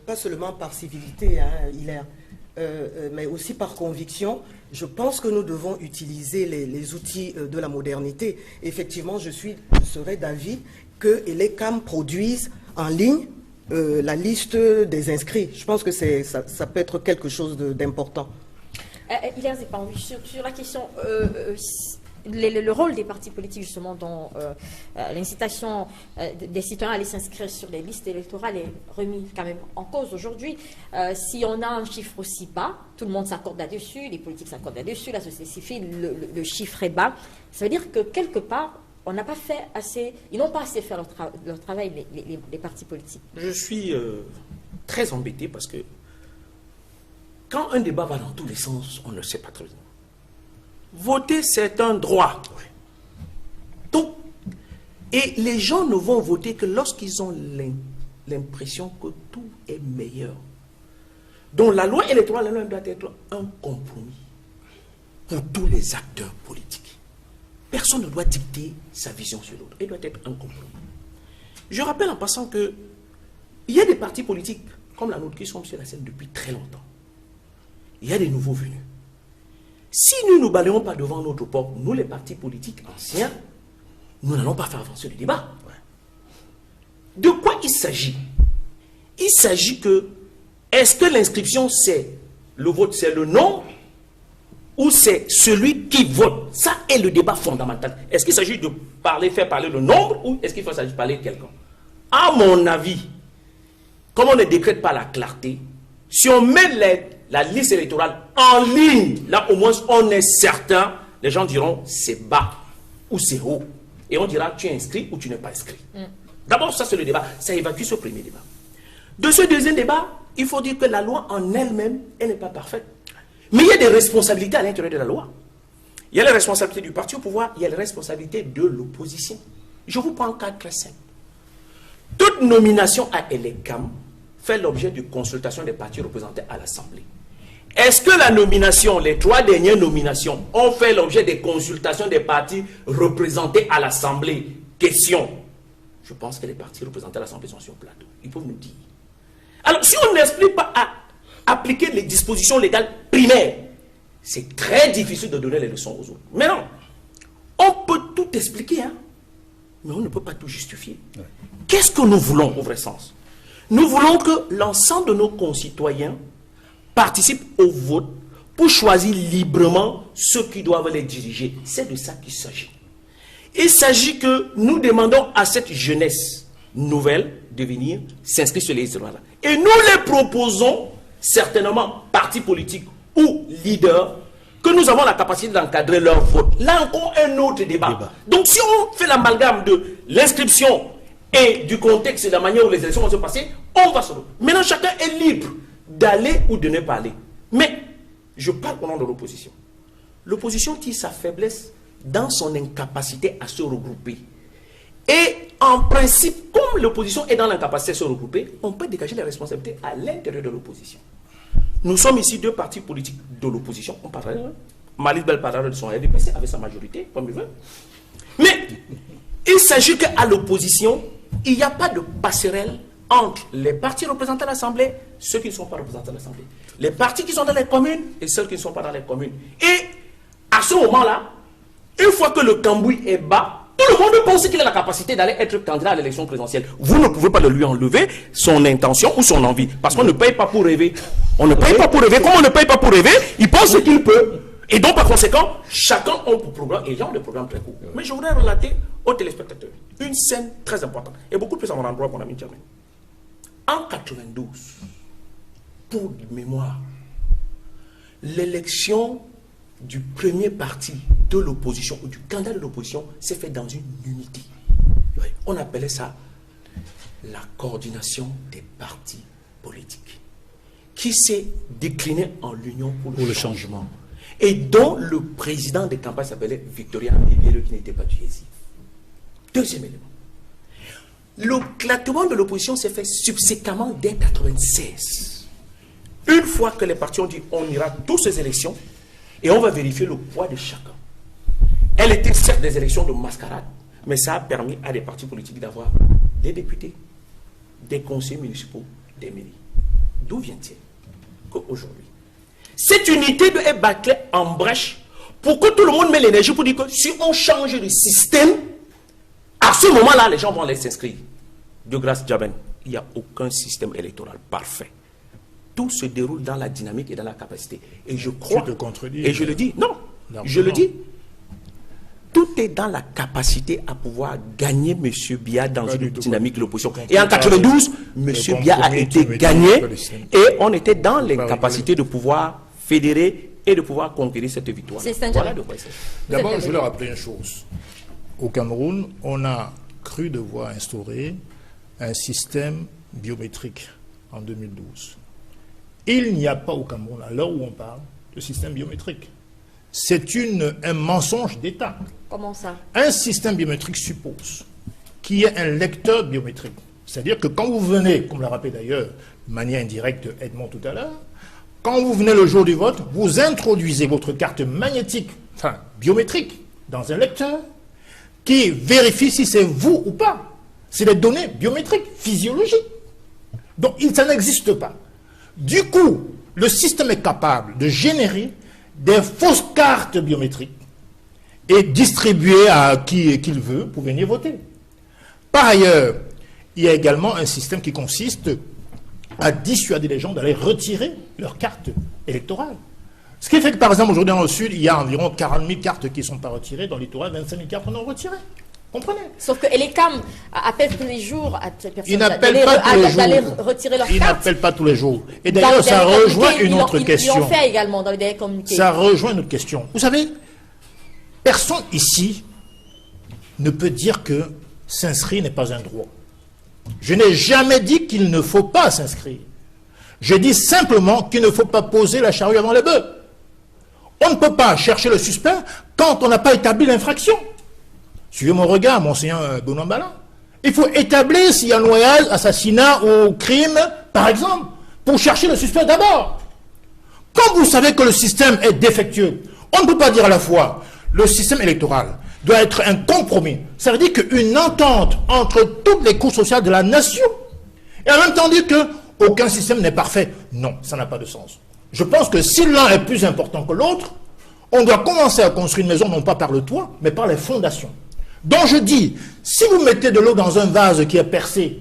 pas seulement par civilité, hein, Hilaire, mais aussi par conviction. Je pense que nous devons utiliser les outils de la modernité. Effectivement, je serais d'avis que l'ECAM produise en ligne la liste des inscrits. Je pense que ça peut être quelque chose d'important. Hilaire Zépan, sur la question, le rôle des partis politiques justement dans l'incitation des citoyens à aller s'inscrire sur les listes électorales est remis quand même en cause aujourd'hui. Si on a un chiffre aussi bas, tout le monde s'accorde là-dessus, les politiques s'accordent là-dessus, la société civile, le chiffre est bas. Ça veut dire que quelque part, on n'a pas fait assez, ils n'ont pas assez fait leur travail, les partis politiques. Je suis très embêté parce que quand un débat va dans tous les sens, on ne sait pas très bien. Voter, c'est un droit. Donc, et les gens ne vont voter que lorsqu'ils ont l'impression que tout est meilleur. Donc la loi électorale elle doit être un compromis pour tous les acteurs politiques. Personne ne doit dicter sa vision sur l'autre. Elle doit être un compromis. Je rappelle en passant que il y a des partis politiques comme la nôtre qui sont sur la scène depuis très longtemps. Il y a des nouveaux venus. Si nous ne nous balayons pas devant notre porte, nous les partis politiques anciens, nous n'allons pas faire avancer le débat. De quoi il s'agit? Il s'agit que, est-ce que l'inscription c'est le vote, c'est le nom, ou c'est celui qui vote? Ça est le débat fondamental. Est-ce qu'il s'agit de faire parler le nombre, ou est-ce qu'il s'agit de parler de quelqu'un? À mon avis, comme on ne décrète pas la clarté, si on met la liste électorale en ligne, là au moins on est certain, les gens diront c'est bas ou c'est haut. Et on dira tu es inscrit ou tu n'es pas inscrit. D'abord ça c'est le débat, ça évacue ce premier débat. De ce deuxième débat, il faut dire que la loi en elle-même, elle n'est pas parfaite. Mais il y a des responsabilités à l'intérieur de la loi. Il y a les responsabilités du parti au pouvoir, il y a les responsabilités de l'opposition. Je vous prends un cas très simple. Toute nomination à l'ECAM fait l'objet de consultation des partis représentés à l'Assemblée. Est-ce que la nomination, les 3 dernières nominations, ont fait l'objet des consultations des partis représentés à l'Assemblée? Question. Je pense que les partis représentés à l'Assemblée sont sur le plateau. Ils peuvent nous dire. Alors, si on n'explique pas à appliquer les dispositions légales primaires, c'est très difficile de donner les leçons aux autres. Mais non, on peut tout expliquer, hein, mais on ne peut pas tout justifier. Ouais. Qu'est-ce que nous voulons au vrai sens? Nous voulons que l'ensemble de nos concitoyens participent au vote pour choisir librement ceux qui doivent les diriger. C'est de ça qu'il s'agit. Il s'agit que nous demandons à cette jeunesse nouvelle de venir s'inscrire sur les listes. Et nous les proposons, certainement partis politiques ou leaders, que nous avons la capacité d'encadrer leur vote. Là encore, un autre débat. Donc si on fait l'amalgame de l'inscription et du contexte et de la manière où les élections vont se passer, on va se... Maintenant, chacun est libre d'aller ou de ne pas aller. Mais, je parle au nom de l'opposition. l'opposition tire sa faiblesse dans son incapacité à se regrouper. Et en principe, comme l'opposition est dans l'incapacité de se regrouper, on peut dégager les responsabilités à l'intérieur de l'opposition. Nous sommes ici deux partis politiques de l'opposition. On parle, Malick Bel parle de son RDPC avec sa majorité, comme il veut. Mais il s'agit qu'à l'opposition, il n'y a pas de passerelle entre les partis représentés à l'Assemblée, ceux qui ne sont pas représentés à l'Assemblée, les partis qui sont dans les communes et ceux qui ne sont pas dans les communes. Et à ce moment-là, une fois que le cambouis est bas, tout le monde pense qu'il a la capacité d'aller être candidat à l'élection présidentielle. Vous ne pouvez pas le lui enlever son intention ou son envie, parce qu'on ne paye pas pour rêver. On ne paye pas pour rêver. Comme on ne paye pas pour rêver, il pense qu'il peut. Et donc, par conséquent, chacun a un programme, et il y a des programmes très courts. Mais je voudrais relater aux téléspectateurs une scène très importante, et beaucoup plus à mon endroit, mon ami Djamel. En 92, pour mémoire, l'élection du premier parti de l'opposition, ou du candidat de l'opposition, s'est fait dans une unité. On appelait ça la coordination des partis politiques, qui s'est déclinée en l'union pour le changement. Et dont le président des campagnes s'appelait Victorien Amébiereux, qui n'était pas du Yézi. Deuxième élément. L'éclatement de l'opposition s'est fait subséquemment dès 1996. Une fois que les partis ont dit on ira tous ces élections et on va vérifier le poids de chacun. Elle était certes des élections de mascarade, mais ça a permis à des partis politiques d'avoir des députés, des conseillers municipaux, des mairies. D'où vient-il qu'aujourd'hui, cette unité est bâclée en brèche pour que tout le monde mette l'énergie pour dire que si on change de système, à ce moment-là, les gens vont aller s'inscrire. De grâce, Djaben, il n'y a aucun système électoral parfait. Tout se déroule dans la dynamique et dans la capacité. Et je crois, tu te contredis, et je le dis, non, je le dis, tout est dans la capacité à pouvoir gagner M. Biya dans une dynamique de l'opposition. Et en 92, M. Biya a été gagné et on était dans les capacités de pouvoir fédérer et de pouvoir conquérir cette victoire. Voilà de quoi il s'agit. D'abord, je voulais rappeler une chose. Au Cameroun, on a cru devoir instaurer un système biométrique en 2012. Il n'y a pas au Cameroun, à l'heure où on parle, de système biométrique. C'est un mensonge d'État. Comment ça? Un système biométrique suppose qu'il y ait un lecteur biométrique. C'est-à-dire que quand vous venez, comme l'a rappelé d'ailleurs de manière indirecte Edmond tout à l'heure, quand vous venez le jour du vote, vous introduisez votre carte magnétique, enfin biométrique, dans un lecteur qui vérifie si c'est vous ou pas. C'est des données biométriques, physiologiques. Donc ça n'existe pas. Du coup, le système est capable de générer des fausses cartes biométriques et distribuer à qui qu'il veut pour venir voter. Par ailleurs, il y a également un système qui consiste à dissuader les gens d'aller retirer leur carte électorale. Ce qui fait que, par exemple, aujourd'hui dans le Sud, il y a environ 40 000 cartes qui ne sont pas retirées, dans le littoral, 25 000 cartes non retirées. Comprenez? Sauf que Elecam appelle tous les jours à ces personnes d'aller retirer leur carte. Ils n'appellent pas tous les jours. Et d'ailleurs, ça rejoint une autre question. Ils l'ont fait également dans les derniers communiqués. Ça rejoint une autre question. Vous savez, personne ici ne peut dire que s'inscrire n'est pas un droit. Je n'ai jamais dit qu'il ne faut pas s'inscrire. Je dis simplement qu'il ne faut pas poser la charrue avant les bœufs. On ne peut pas chercher le suspect quand on n'a pas établi l'infraction. Suivez mon regard, monseigneur Benoît Mbala. Il faut établir s'il y a noyade, assassinat ou crime, par exemple, pour chercher le suspect d'abord. Quand vous savez que le système est défectueux, on ne peut pas dire à la fois le système électoral doit être un compromis. Ça veut dire qu'une entente entre toutes les couches sociales de la nation, et en même temps dire qu'aucun système n'est parfait. Non, ça n'a pas de sens. Je pense que si l'un est plus important que l'autre, on doit commencer à construire une maison non pas par le toit, mais par les fondations. Donc je dis, si vous mettez de l'eau dans un vase qui est percé,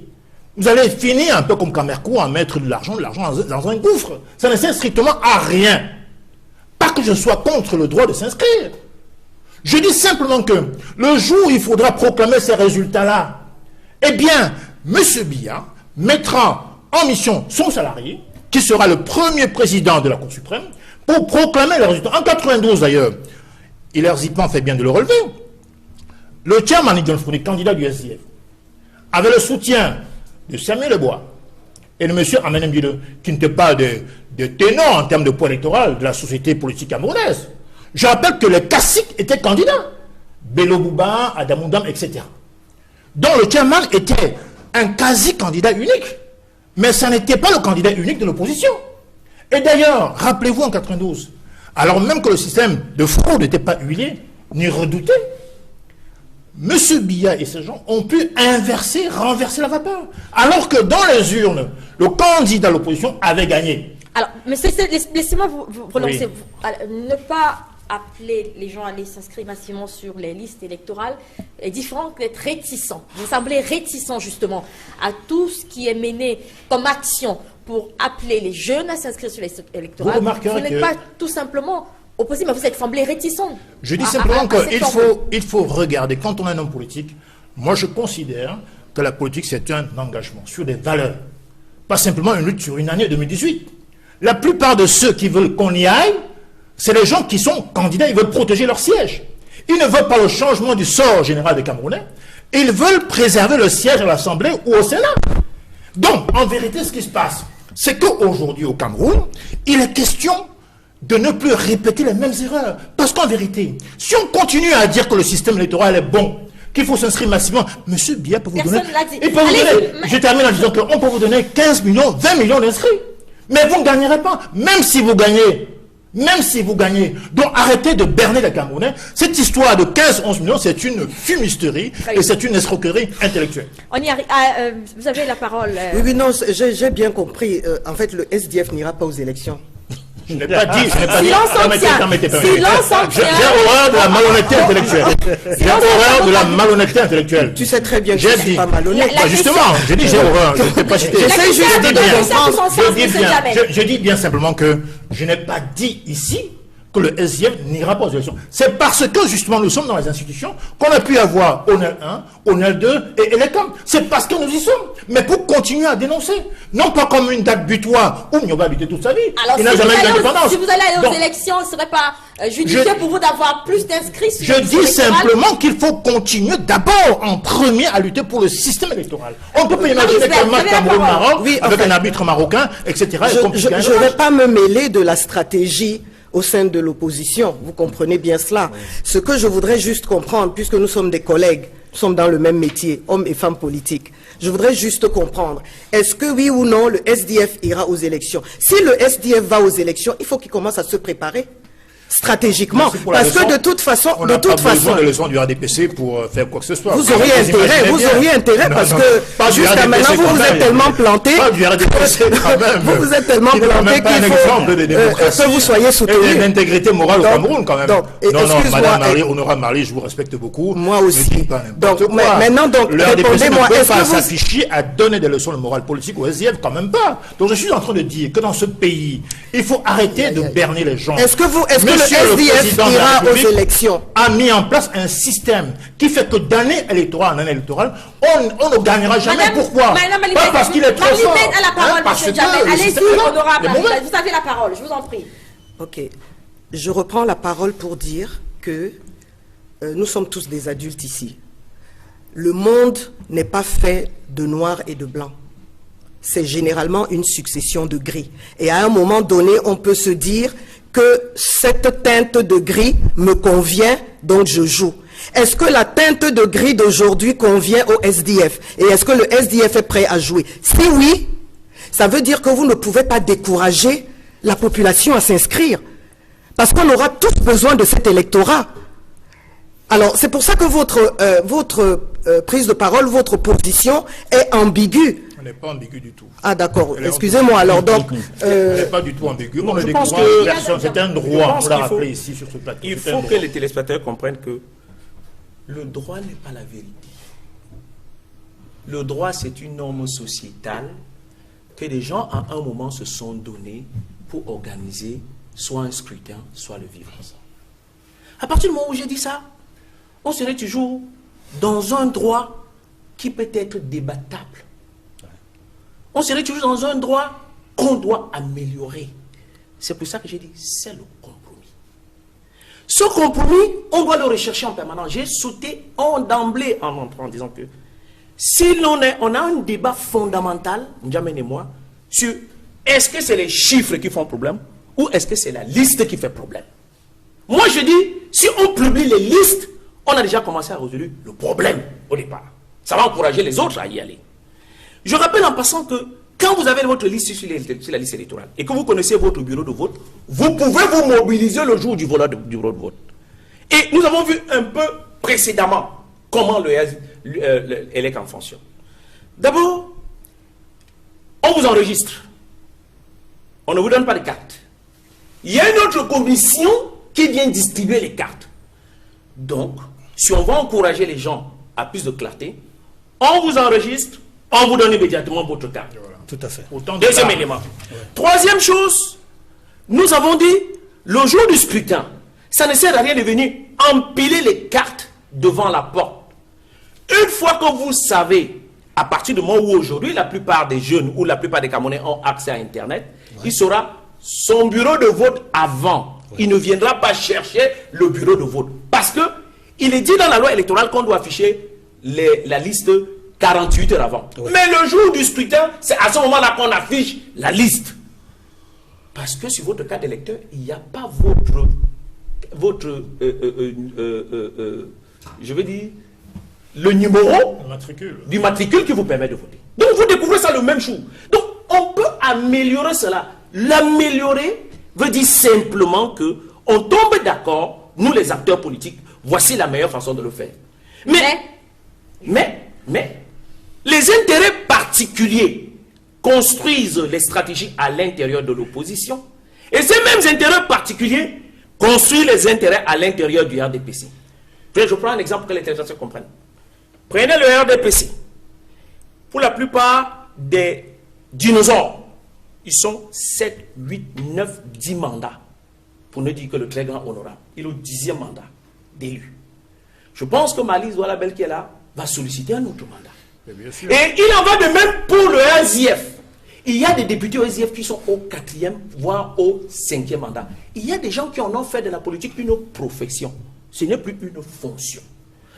vous allez finir un peu comme Camerco à mettre de l'argent dans un gouffre. Ça ne sert strictement à rien. Pas que je sois contre le droit de s'inscrire. Je dis simplement que le jour où il faudra proclamer ces résultats-là, eh bien, M. Biya mettra en mission son salarié, qui sera le premier président de la Cour suprême, pour proclamer les résultats. En 92 d'ailleurs, Hilaire Zipan fait bien de le relever. Le chairman John Founi, candidat du SDF, avait le soutien de Samuel Lebois et de M. Amenem Dido, qui n'était pas de ténor en termes de poids électoral de la société politique camerounaise. Je rappelle que les caciques étaient candidats. Bello Bouba, Adamoundam, etc. Donc le chairman était un quasi-candidat unique. Mais ça n'était pas le candidat unique de l'opposition. Et d'ailleurs, rappelez-vous en 92, alors même que le système de fraude n'était pas huilé, ni redouté, M. Biya et ces gens ont pu renverser la vapeur. Alors que dans les urnes, le candidat de l'opposition avait gagné. Alors, mais laissez-moi vous relancer. Oui. Ne pas appeler les gens à aller s'inscrire massivement sur les listes électorales est différent d'être réticent. Vous semblez réticent justement à tout ce qui est mené comme action pour appeler les jeunes à s'inscrire sur les listes électorales. Vous n'êtes pas tout simplement opposé, mais vous êtes semblé réticent. Je dis simplement qu'il faut regarder, quand on est un homme politique, moi je considère que la politique c'est un engagement sur des valeurs, pas simplement une lutte sur une année 2018. La plupart de ceux qui veulent qu'on y aille, c'est les gens qui sont candidats, ils veulent protéger leur siège. Ils ne veulent pas le changement du sort général des Camerounais, ils veulent préserver le siège à l'Assemblée ou au Sénat. Donc, en vérité, ce qui se passe, c'est qu'aujourd'hui au Cameroun, il est question de ne plus répéter les mêmes erreurs. Parce qu'en vérité, si on continue à dire que le système électoral est bon, qu'il faut s'inscrire massivement, M. Biya peut vous donner... Je termine en disant qu'on peut vous donner 15 millions, 20 millions d'inscrits. Mais vous ne gagnerez pas, même si vous gagnez. Même si vous gagnez. Donc arrêtez de berner les Camerounais. Cette histoire de 15-11 millions, c'est une fumisterie et c'est une escroquerie intellectuelle. On y arrive. Vous avez la parole. Oui, non, j'ai bien compris. En fait, le SDF n'ira pas aux élections. Je n'ai pas dit. Silence en J'ai horreur de la malhonnêteté intellectuelle. J'ai horreur de la malhonnêteté intellectuelle. Tu sais très bien que je ne suis pas malhonnête. Justement, j'ai dit j'ai horreur. Je ne t'ai pas cité. Je dis bien simplement que je n'ai pas dit ici que le SDF n'ira pas aux élections. C'est parce que justement nous sommes dans les institutions qu'on a pu avoir ONEL 1, ONEL 2 et ELECOM. C'est parce que nous y sommes. Mais pour continuer à dénoncer, non pas comme une date butoir où Nyoba a habité toute sa vie. Alors, il n'a jamais eu d'indépendance. Si vous allez aller aux élections, ce ne serait pas judicieux pour vous d'avoir plus d'inscrits sur Je dis simplement qu'il faut continuer d'abord en premier à lutter pour le système électoral. On ne peut pas imaginer qu'un match Cameroun-Maroc avec un arbitre marocain, etc. Je ne vais pas me mêler de la stratégie au sein de l'opposition. Vous comprenez bien cela. Oui. Ce que je voudrais juste comprendre, puisque nous sommes des collègues, nous sommes dans le même métier, hommes et femmes politiques, je voudrais juste comprendre, est-ce que oui ou non le SDF ira aux élections? Si le SDF va aux élections, il faut qu'il commence à se préparer stratégiquement, parce que de toute façon, on n'a pas besoin de leçons du RDPC pour faire quoi que ce soit. Vous auriez intérêt, parce que jusqu'à maintenant vous vous êtes tellement planté, vous vous êtes tellement planté qu'il faut que vous soyez soutenu. Et l'intégrité morale au Cameroun quand même. Non, Madame Honorable Marie, je vous respecte beaucoup. Moi aussi. Donc maintenant, répondez-moi, est-ce que vous s'afficher à donner des leçons de morale politique au SDF? Quand même pas. Donc je suis en train de dire que dans ce pays, il faut arrêter de berner les gens. Est-ce que le SDF ira aux élections? A mis en place un système qui fait que d'année électorale en année électorale, on ne gagnera jamais. Pourquoi? Pas parce qu'il est trop fort. À la parole, monsieur Djamel. Allez-y, honorable. Vous avez la parole, je vous en prie. Ok. Je reprends la parole pour dire que nous sommes tous des adultes ici. Le monde n'est pas fait de noir et de blanc. C'est généralement une succession de gris. Et à un moment donné, on peut se dire que cette teinte de gris me convient, donc je joue. Est-ce que la teinte de gris d'aujourd'hui convient au SDF? Et est-ce que le SDF est prêt à jouer? Si oui, ça veut dire que vous ne pouvez pas décourager la population à s'inscrire. Parce qu'on aura tous besoin de cet électorat. Alors, c'est pour ça que votre prise de parole, votre position est ambiguë. On n'est pas ambigu du tout. Ah d'accord, excusez-moi alors. Donc, on n'est pas du tout ambigu. Je pense que c'est un droit, on l'a rappelé ici sur ce plateau. Il faut que les téléspectateurs comprennent que le droit n'est pas la vérité. Le droit, c'est une norme sociétale que les gens à un moment se sont donnés pour organiser soit un scrutin, soit le vivre ensemble. À partir du moment où j'ai dit ça, on serait toujours dans un droit qui peut être débattable. On serait toujours dans un droit qu'on doit améliorer. C'est pour ça que j'ai dit, c'est le compromis. Ce compromis, on doit le rechercher en permanence. J'ai sauté d'emblée en entrant en disant que si on a un débat fondamental, N'Djamène et moi, sur est-ce que c'est les chiffres qui font problème ou est-ce que c'est la liste qui fait problème. Moi, je dis, si on publie les listes, on a déjà commencé à résoudre le problème au départ. Ça va encourager les autres à y aller. Je rappelle en passant que quand vous avez votre liste sur la liste électorale et que vous connaissez votre bureau de vote, vous pouvez vous mobiliser le jour du bureau de vote. Et nous avons vu un peu précédemment comment l'ELEC en fonctionne. D'abord, on vous enregistre. On ne vous donne pas de carte. Il y a une autre commission qui vient distribuer les cartes. Donc, si on va encourager les gens à plus de clarté, on vous enregistre, on vous donne immédiatement votre carte. Voilà. Tout à fait. Deuxième élément. Ouais. Troisième chose, nous avons dit, le jour du scrutin, ça ne sert à rien de venir empiler les cartes devant la porte. Une fois que vous savez, à partir du moment où aujourd'hui, la plupart des jeunes ou la plupart des Camerounais ont accès à Internet, il saura son bureau de vote avant. Il ne viendra pas chercher le bureau de vote. Parce que il est dit dans la loi électorale qu'on doit afficher la liste 48 heures avant. Mais le jour du scrutin, c'est à ce moment-là qu'on affiche la liste. Parce que sur votre carte d'électeur, il n'y a pas votre je veux dire, le numéro du matricule qui vous permet de voter. Donc vous découvrez ça le même jour. Donc on peut améliorer cela. L'améliorer veut dire simplement que on tombe d'accord, nous les acteurs politiques, voici la meilleure façon de le faire. Mais les intérêts particuliers construisent les stratégies à l'intérieur de l'opposition. Et ces mêmes intérêts particuliers construisent les intérêts à l'intérieur du RDPC. Je prends un exemple que les téléspectateurs comprennent. Prenez le RDPC. Pour la plupart des dinosaures, ils sont 7, 8, 9, 10 mandats. Pour ne dire que le très grand honorable. Il est au 10e mandat d'élu. Je pense que Malice Douala-Bel qui est là va solliciter un autre mandat. Et il en va de même pour le SIF. Il y a des députés au SIF qui sont au 4e, voire au 5e mandat. Il y a des gens qui en ont fait de la politique une profession. Ce n'est plus une fonction.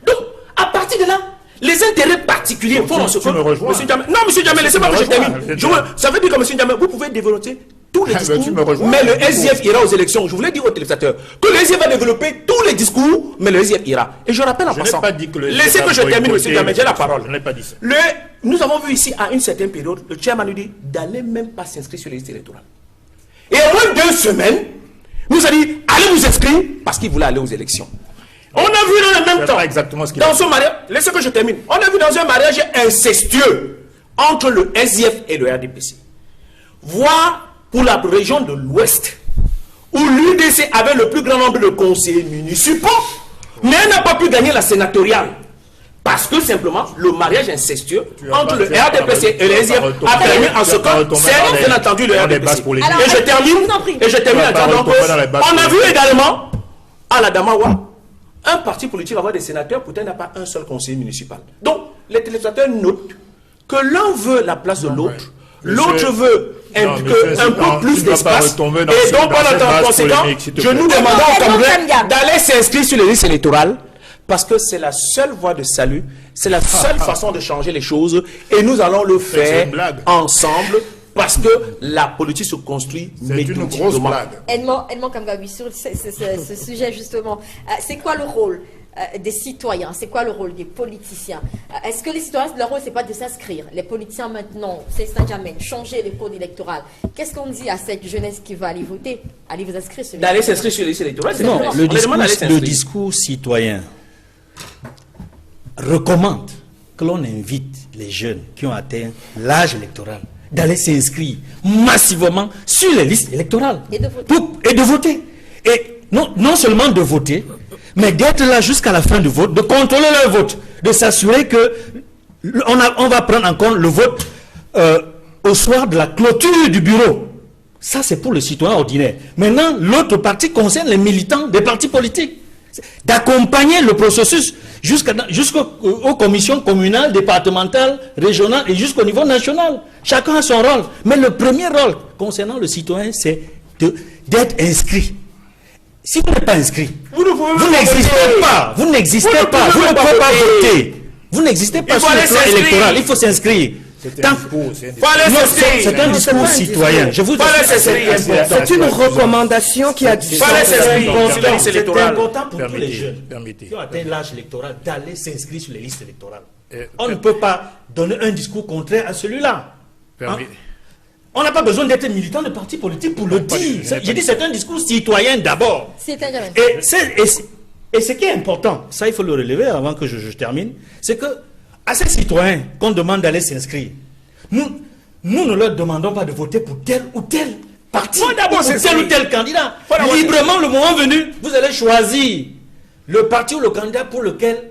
Donc, à partir de là, les intérêts particuliers font en ce que... Monsieur Diamé, non, monsieur Diamé, laissez-moi que je termine. Ça veut dire que monsieur Diamé, vous pouvez développer tous les discours, mais le SIF ira aux élections. Je voulais dire aux téléspectateurs que le SIF va développer tous les discours, mais le SIF ira. Et je rappelle en passant, laissez que je termine, monsieur Diamé, j'ai la parole. Je n'ai pas dit ça. Nous avons vu ici, à une certaine période, le chairman nous dit d'aller même pas s'inscrire sur les listes électorales. Et en moins de 2 semaines, nous a dit, allez vous inscrire, parce qu'il voulait aller aux élections. On a vu dans le même temps, dans ce mariage, laissez que je termine, on a vu dans un mariage incestueux entre le SIF et le RDPC. Voire pour la région de l'Ouest, où l'UDC avait le plus grand nombre de conseillers municipaux, mais elle n'a pas pu gagner la sénatoriale. Parce que simplement, le mariage incestueux entre le RDPC et le SIF a permis en ce cas, c'est bien entendu le RDPC. Et je termine en disant donc, on a vu également à la Damawa, un parti politique avoir des sénateurs, pourtant n'a pas un seul conseiller municipal. Donc, les téléspectateurs notent que l'un veut la place de l'autre, l'autre veut un peu plus d'espace, et donc en conséquent, je nous demande au Cameroun d'aller s'inscrire sur les listes électorales, parce que c'est la seule voie de salut, c'est la seule façon de changer les choses, et nous allons le faire ensemble, parce que la politique se construit méthodiquement. C'est une grosse blague. Edmond Kamgabi, sur ce sujet justement, c'est quoi le rôle des citoyens? C'est quoi le rôle des politiciens? Est-ce que les citoyens, leur rôle, c'est pas de s'inscrire? Les politiciens maintenant, c'est Saint-Germain, changer les codes électoraux. Qu'est-ce qu'on dit à cette jeunesse qui va aller voter? Allez vous inscrire sur les D'aller s'inscrire sur les listes électorales? Non, le discours citoyen recommande que l'on invite les jeunes qui ont atteint l'âge électoral d'aller s'inscrire massivement sur les listes électorales et de voter. Et non seulement de voter, mais d'être là jusqu'à la fin du vote, de contrôler leur vote, de s'assurer que on va prendre en compte le vote au soir de la clôture du bureau. Ça, c'est pour le citoyen ordinaire. Maintenant, l'autre partie concerne les militants des partis politiques. D'accompagner le processus jusqu'aux commissions communales, départementales, régionales et jusqu'au niveau national. Chacun a son rôle. Mais le premier rôle concernant le citoyen, c'est d'être inscrit. Si vous n'êtes pas inscrit, vous n'existez pas. Vous n'existez pas. Vous ne pouvez pas voter. Vous n'existez pas sur le plan électoral. Il faut s'inscrire. C'est un discours, c'est un discours citoyen. Je vous dis, c'est une recommandation qui a du sens. C'est important pour tous les jeunes qui ont atteint l'âge électoral d'aller s'inscrire sur les listes électorales. On ne peut pas donner un discours contraire à celui-là. On n'a pas besoin d'être militant de parti politique pour le dire. J'ai dit c'est un discours citoyen d'abord. Et ce qui est important, ça il faut le relever avant que je termine, c'est que à ces citoyens qu'on demande d'aller s'inscrire, nous ne leur demandons pas de voter pour tel ou tel parti, pour tel ou tel candidat. Librement, le moment venu, vous allez choisir le parti ou le candidat pour lequel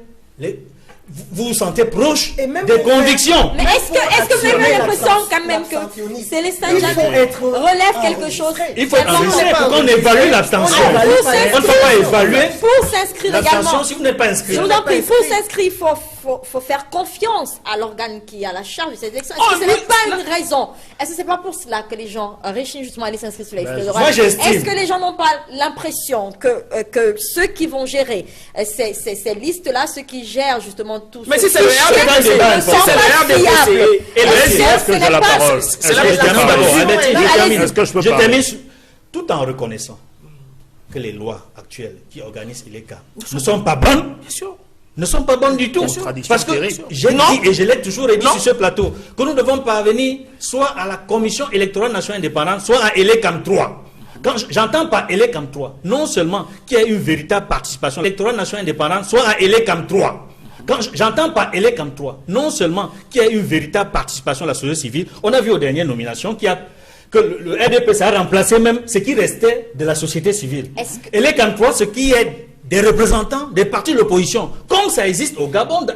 vous vous sentez proche des convictions. Mais est-ce que vous avez l'impression quand même que Célestin Djamel relève quelque chose? Il faut enregistrer pour qu'on évalue l'abstention. On ne peut pas évaluer pour s'inscrire également. Si vous n'êtes pas inscrit. Je vous en prie, pour s'inscrire, il faut faire confiance à l'organe qui a la charge de ces élections. Est-ce que ce n'est pas une raison? Est-ce que ce n'est pas pour cela que les gens rechignent justement à aller s'inscrire sur la liste électorale? Est-ce que les gens n'ont pas l'impression que ceux qui vont gérer ces listes-là, ceux qui gèrent justement tout ça, mais si c'est le RDPC et le SDF que j'ai la parole, je termine tout en reconnaissant que les lois actuelles qui organisent l'ECA ne sont pas bonnes. Bien sûr. Ne sont pas bonnes du tout. Parce que j'ai dit, et je l'ai toujours dit sur ce plateau, que nous devons parvenir soit à la Commission électorale nationale indépendante, soit à ELECAM 3. Quand j'entends par ELECAM 3, non seulement qu'il y ait une véritable participation électorale nationale indépendante, soit à ELECAM 3. Quand j'entends par ELECAM 3, non seulement qu'il y ait une véritable participation de la société civile, on a vu aux dernières nominations que le RDPC a remplacé même ce qui restait de la société civile. ELECAM 3, ce qui est des représentants des partis de l'opposition, comme ça existe au Gabon,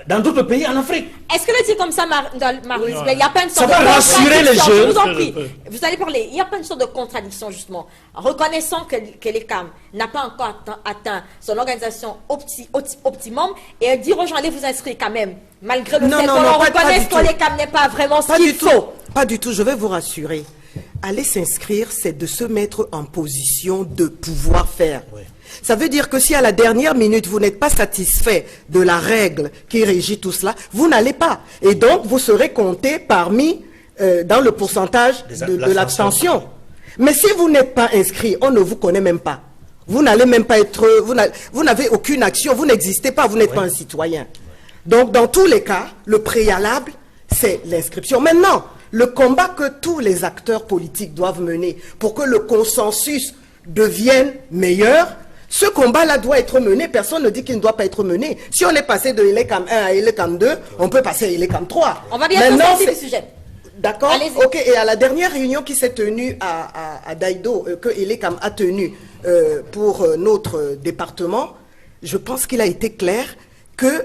dans d'autres pays en Afrique. Est-ce que le dit comme ça, Maurice, il n'y a pas une sorte de rassurer les jeunes. Je vous en prie, vous allez parler. Il n'y a pas une sorte de contradiction, justement. Reconnaissant que l'ECAM n'a pas encore atteint son organisation optimum et dire aux gens, allez vous inscrire quand même, malgré le fait qu'on reconnaisse que l'ECAM n'est pas vraiment ce qu'il faut. Pas du tout, je vais vous rassurer. Aller s'inscrire, c'est de se mettre en position de pouvoir faire. Oui. Ça veut dire que si à la dernière minute, vous n'êtes pas satisfait de la règle qui régit tout cela, vous n'allez pas. Et donc, vous serez compté parmi, dans le pourcentage de l'abstention. Mais si vous n'êtes pas inscrit, on ne vous connaît même pas. Vous n'allez même pas être... Vous n'avez aucune action, vous n'existez pas, vous n'êtes pas un citoyen. Donc, dans tous les cas, le préalable, c'est l'inscription. Maintenant, le combat que tous les acteurs politiques doivent mener pour que le consensus devienne meilleur, ce combat-là doit être mené. Personne ne dit qu'il ne doit pas être mené. Si on est passé de ELECAM 1 à ELECAM 2, on peut passer à ELECAM 3. On va bien sortir le sujet. D'accord. Ok. Et à la dernière réunion qui s'est tenue à Daïdo, que ELECAM a tenue pour notre département, je pense qu'il a été clair que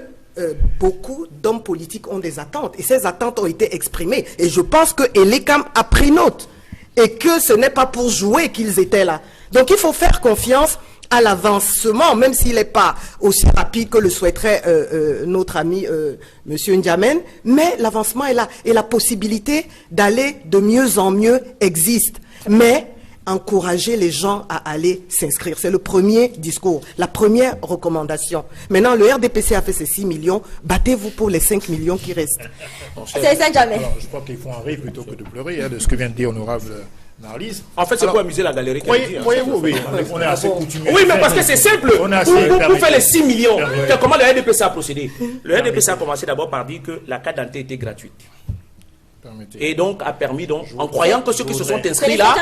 beaucoup d'hommes politiques ont des attentes. Et ces attentes ont été exprimées. Et je pense que ELECAM a pris note. Et que ce n'est pas pour jouer qu'ils étaient là. Donc il faut faire confiance à l'avancement, même s'il n'est pas aussi rapide que le souhaiterait notre ami M. N'Djamène, mais l'avancement est là. Et la possibilité d'aller de mieux en mieux existe. Mais encourager les gens à aller s'inscrire. C'est le premier discours, la première recommandation. Maintenant, le RDPC a fait ses 6 millions. Battez-vous pour les 5 millions qui restent. C'est ça, jamais. Je crois qu'il faut en rire plutôt que de pleurer, de ce que vient de dire honorable Marlise. En fait, c'est pour amuser la galerie. Voyez-vous, oui, on est assez coutumier. Oui, mais parce que c'est simple. Pour faire les 6 millions, comment le RDPC a procédé? Le RDPC a commencé d'abord par dire que la carte d'identité était gratuite. Et donc a permis, en croyant que ceux qui se sont inscrits là,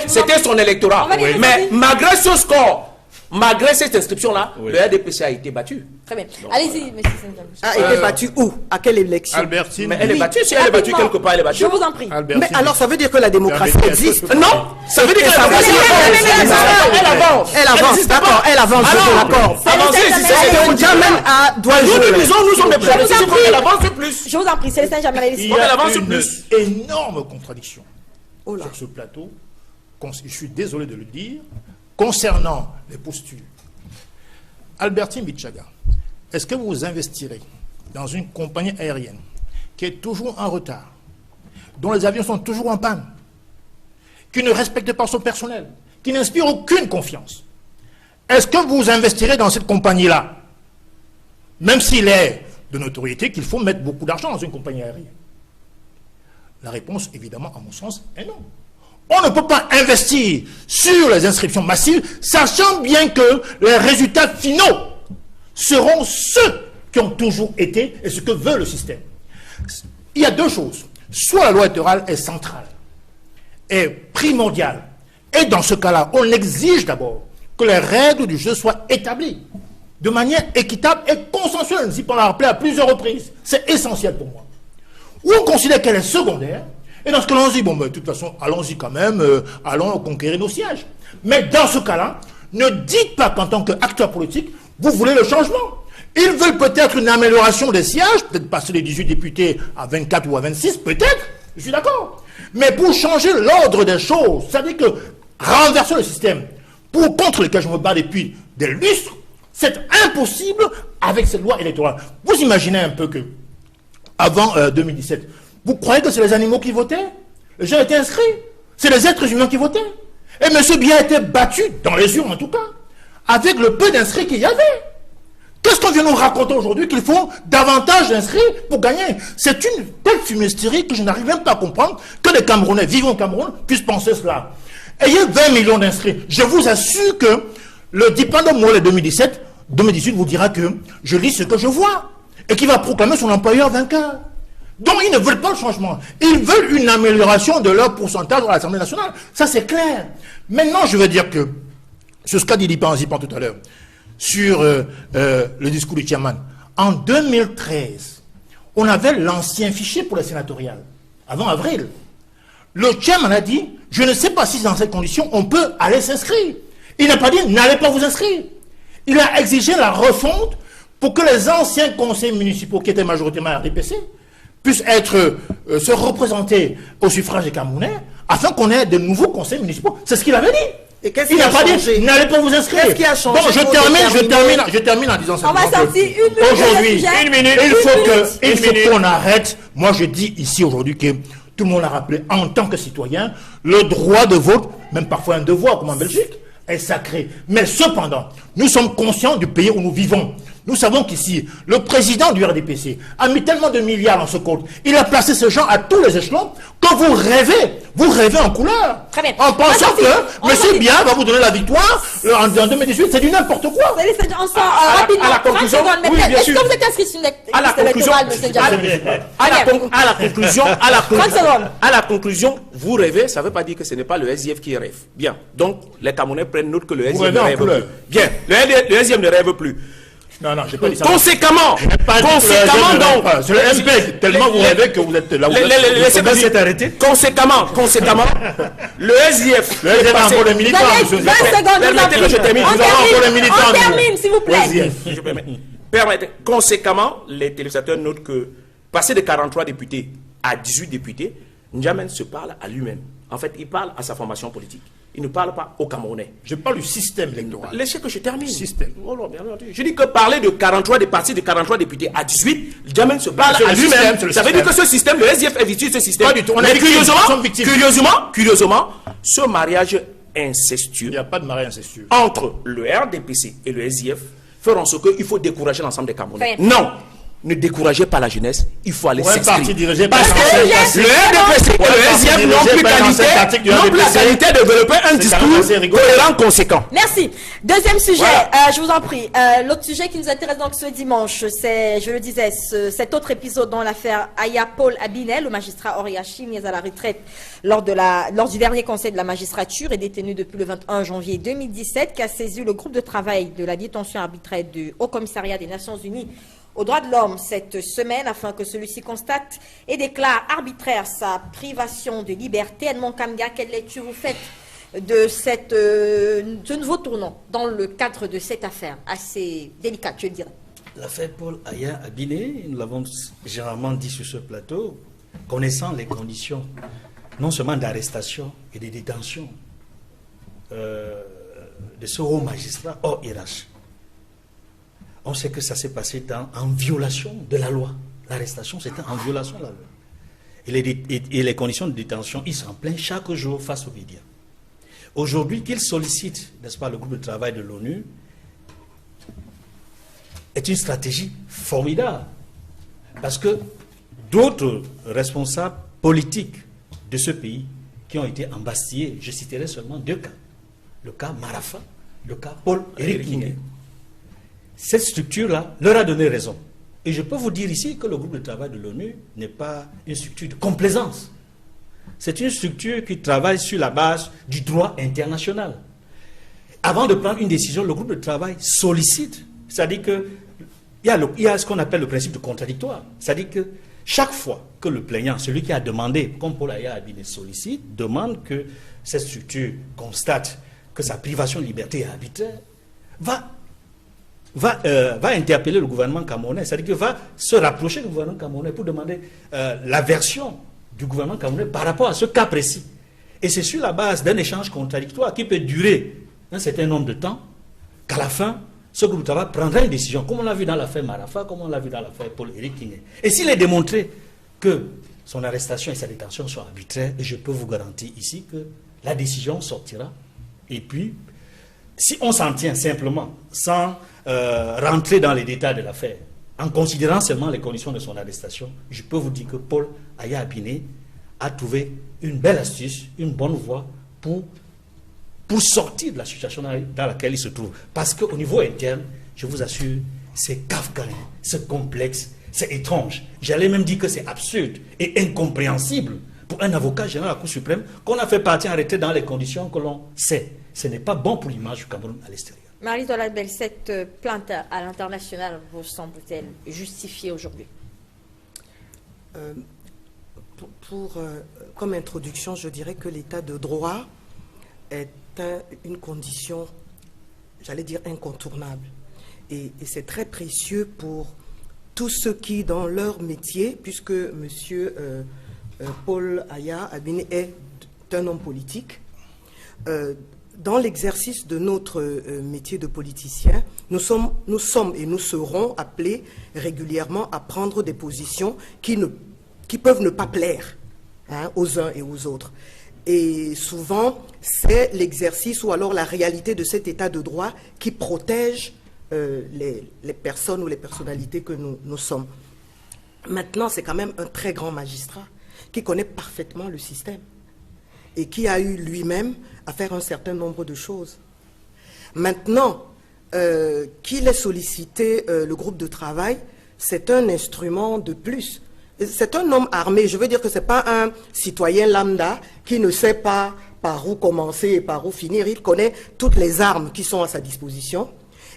c'était son électorat. Mais malgré ce score, malgré cette inscription-là, le RDPC a été battu. Très bien. Allez-y, M. Saint-James. A été battu où? À quelle élection? Albertine. Mais elle est battue, si elle est battue quelque part, elle est battue. Je vous en prie. Mais alors ça veut dire que la démocratie existe? Non, ça veut dire que la démocratie avance. Elle avance, d'accord, elle avance, je suis d'accord. Nous sommes des présidents pour qu'elle avance plus. Je vous en prie, Célestin Djamel. Il y a une énorme contradiction sur ce plateau, je suis désolé de le dire, concernant les postures. Albertine Bichaga, est-ce que vous investirez dans une compagnie aérienne qui est toujours en retard, dont les avions sont toujours en panne, qui ne respecte pas son personnel, qui n'inspire aucune confiance? Est-ce que vous investirez dans cette compagnie-là, même s'il est de notoriété qu'il faut mettre beaucoup d'argent dans une compagnie aérienne? La réponse, évidemment, à mon sens, est non. On ne peut pas investir sur les inscriptions massives, sachant bien que les résultats finaux seront ceux qui ont toujours été et ce que veut le système. Il y a deux choses. Soit la loi électorale est centrale, est primordiale, et dans ce cas-là, on exige d'abord que les règles du jeu soient établies de manière équitable et consensuelle. Si on l'a rappelé à plusieurs reprises, c'est essentiel pour moi. Ou on considère qu'elle est secondaire, et dans ce cas-là, on se dit, bon, ben, de toute façon, allons-y quand même, allons conquérir nos sièges. Mais dans ce cas-là, ne dites pas qu'en tant qu'acteur politique, vous voulez le changement. Ils veulent peut-être une amélioration des sièges, peut-être passer les 18 députés à 24 ou à 26, peut-être, je suis d'accord. Mais pour changer l'ordre des choses, c'est-à-dire que renverser le système, contre lequel je me bats depuis des lustres, c'est impossible avec cette loi électorale. Vous imaginez un peu que, avant 2017, vous croyez que c'est les animaux qui votaient? Les gens étaient inscrits. C'est les êtres humains qui votaient. Et M. Biya a été battu, dans les urnes en tout cas, avec le peu d'inscrits qu'il y avait. Qu'est-ce qu'on vient nous raconter aujourd'hui qu'il faut davantage d'inscrits pour gagner? C'est une telle fumisterie que je n'arrive même pas à comprendre que les Camerounais vivant au Cameroun puissent penser cela. Ayez 20 millions d'inscrits. Je vous assure que le dépendant Moulet 2018 vous dira que je lis ce que je vois et qu'il va proclamer son employeur vainqueur. Donc ils ne veulent pas le changement. Ils veulent une amélioration de leur pourcentage à l'Assemblée nationale. Ça c'est clair. Maintenant je veux dire que, sur ce qu'a dit Lipan tout à l'heure, sur le discours du chairman, en 2013, on avait l'ancien fichier pour les sénatoriales, avant avril. Le chairman a dit, je ne sais pas si dans ces conditions on peut aller s'inscrire. Il n'a pas dit, n'allez pas vous inscrire. Il a exigé la refonte pour que les anciens conseils municipaux qui étaient majoritairement RDPC puissent se représenter au suffrage des Camerounais afin qu'on ait de nouveaux conseils municipaux. C'est ce qu'il avait dit. Et qu'est-ce Il qui n'a a pas changé? dit, n'allez pas vous inscrire. Qu'est-ce qui a changé? Bon, je termine en disant ça. On va sortir une minute. Aujourd'hui, Une minute. il faut qu'on arrête. Moi, je dis ici aujourd'hui que tout le monde l'a rappelé, en tant que citoyen, le droit de vote, même parfois un devoir comme en Belgique, est sacré. Mais cependant, nous sommes conscients du pays où nous vivons. Nous savons qu'ici, le président du RDPC a mis tellement de milliards dans ce compte. Il a placé ce gens à tous les échelons que vous rêvez en couleur. Très bien. En pensant que M. Biya va vous donner la victoire en 2018, c'est du n'importe quoi. On sort rapidement. à la conclusion, 30 secondes. oui, bien Est-ce sûr. que vous êtes inscrit sur une À la liste conclusion, électorale, M. Diallo? à la secondes. conclusion, vous rêvez, ça ne veut pas dire que ce n'est pas le SIF qui rêve. Bien. Donc, les Camerounais prennent note que le SIF rêvez ne en rêve couleur. plus. Bien. Le SIF ne rêve plus. Non, j'ai pas dit ça. Conséquemment, donc, c'est le MP, tellement vous rêvez que vous êtes là où vous êtes. laissez-moi arrêter. Conséquemment, le SIF. Le SIF a encore des militants, Vous avez monsieur. 20 secondes, Permettez que je termine. Nous avons encore des militants. On termine, s'il vous plaît. Je permets. Permettez. Conséquemment, les téléspectateurs notent que passer de 43 députés à 18 députés, N'Djamène se parle à lui-même. En fait, il parle à sa formation politique. Il ne parle pas aux Camerounais. Je parle du système électoral. Laissez que je termine. Système. Oh non, bien entendu. Je dis que parler de 43 des partis de 43 députés à 18, N'Djamène se parle à lui-même. Ça veut dire que ce système, le SDF est victime de ce système. Pas du tout. On Mais est victime. curieusement, ce mariage incestueux Il n'y a pas de mariage incestueux. entre le RDPC et le SDF feront ce qu'il faut décourager l'ensemble des Camerounais. Très bien. Non, ne découragez pas la jeunesse, il faut aller Pour un parti s'inscrire. dirigé par Parce que l'ancien le parti. RDPC et le SDF n'ont plus qualité de développer un discours cohérent, conséquent. Merci. Deuxième sujet, Voilà. je vous en prie. L'autre sujet qui nous intéresse donc ce dimanche, c'est, je le disais, cet autre épisode dans l'affaire Aya Paul Abinet, le magistrat Oriachi, mis à la retraite lors du dernier conseil de la magistrature et détenu depuis le 21 janvier 2017, qui a saisi le groupe de travail de la détention arbitraire du Haut Commissariat des Nations Unies aux droits de l'homme cette semaine afin que celui-ci constate et déclare arbitraire sa privation de liberté. Edmond Kamga, quelle lecture vous faites de ce nouveau tournant dans le cadre de cette affaire assez délicate, je dirais? L'affaire Paul Aya Abinet, nous l'avons généralement dit sur ce plateau, connaissant les conditions, non seulement d'arrestation et de détention de ce haut magistrat hors hiérarchie. On sait que ça s'est passé en violation de la loi. L'arrestation, c'était en violation de la loi. Et les conditions de détention, ils s'en plaignent chaque jour face aux médias. Aujourd'hui, qu'ils sollicitent, n'est-ce pas, le groupe de travail de l'ONU, est une stratégie formidable. Parce que d'autres responsables politiques de ce pays qui ont été embastillés. Je citerai seulement 2 cas. Le cas Marafa, le cas Paul-Éric Nguyen. Cette structure-là leur a donné raison. Et je peux vous dire ici que le groupe de travail de l'ONU n'est pas une structure de complaisance. C'est une structure qui travaille sur la base du droit international. Avant de prendre une décision, le groupe de travail sollicite. C'est-à-dire qu'il y a ce qu'on appelle le principe de contradictoire. C'est-à-dire que chaque fois que le plaignant, celui qui a demandé, comme Paul Aya Abiné sollicite, demande que cette structure constate que sa privation de liberté est arbitraire, va interpeller le gouvernement camerounais, c'est-à-dire qu'il va se rapprocher du gouvernement camerounais pour demander la version du gouvernement camerounais par rapport à ce cas précis. Et c'est sur la base d'un échange contradictoire qui peut durer un certain nombre de temps qu'à la fin, ce groupe de travail prendra une décision, comme on l'a vu dans l'affaire Marafa, comme on l'a vu dans l'affaire Paul-Éric Nguyen. Et s'il est démontré que son arrestation et sa détention sont arbitraires, je peux vous garantir ici que la décision sortira. Et puis, si on s'en tient simplement, sans rentrer dans les détails de l'affaire, en considérant seulement les conditions de son arrestation, je peux vous dire que Paul Aya Abiné a trouvé une belle astuce, une bonne voie pour sortir de la situation dans laquelle il se trouve. Parce qu'au niveau interne, je vous assure, c'est kafkaïen, c'est complexe, c'est étrange. J'allais même dire que c'est absurde et incompréhensible pour un avocat général de la Cour suprême qu'on a fait partir en retraite dans les conditions que l'on sait. Ce n'est pas bon pour l'image du Cameroun à l'extérieur. Marie Dolabel, cette plainte à l'international vous semble-t-elle justifiée aujourd'hui? Comme introduction, je dirais que l'état de droit est une condition, j'allais dire, incontournable. Et c'est très précieux pour tous ceux qui, dans leur métier, puisque M. Paul Aya Abiné est un homme politique, dans l'exercice de notre métier de politicien, nous sommes et nous serons appelés régulièrement à prendre des positions qui peuvent ne pas plaire aux uns et aux autres. Et souvent, c'est l'exercice ou alors la réalité de cet état de droit qui protège les personnes ou les personnalités que nous sommes. Maintenant, c'est quand même un très grand magistrat qui connaît parfaitement le système et qui a eu lui-même à faire un certain nombre de choses. Maintenant, qu'il ait sollicité le groupe de travail, c'est un instrument de plus. C'est un homme armé, je veux dire que ce n'est pas un citoyen lambda qui ne sait pas par où commencer et par où finir. Il connaît toutes les armes qui sont à sa disposition.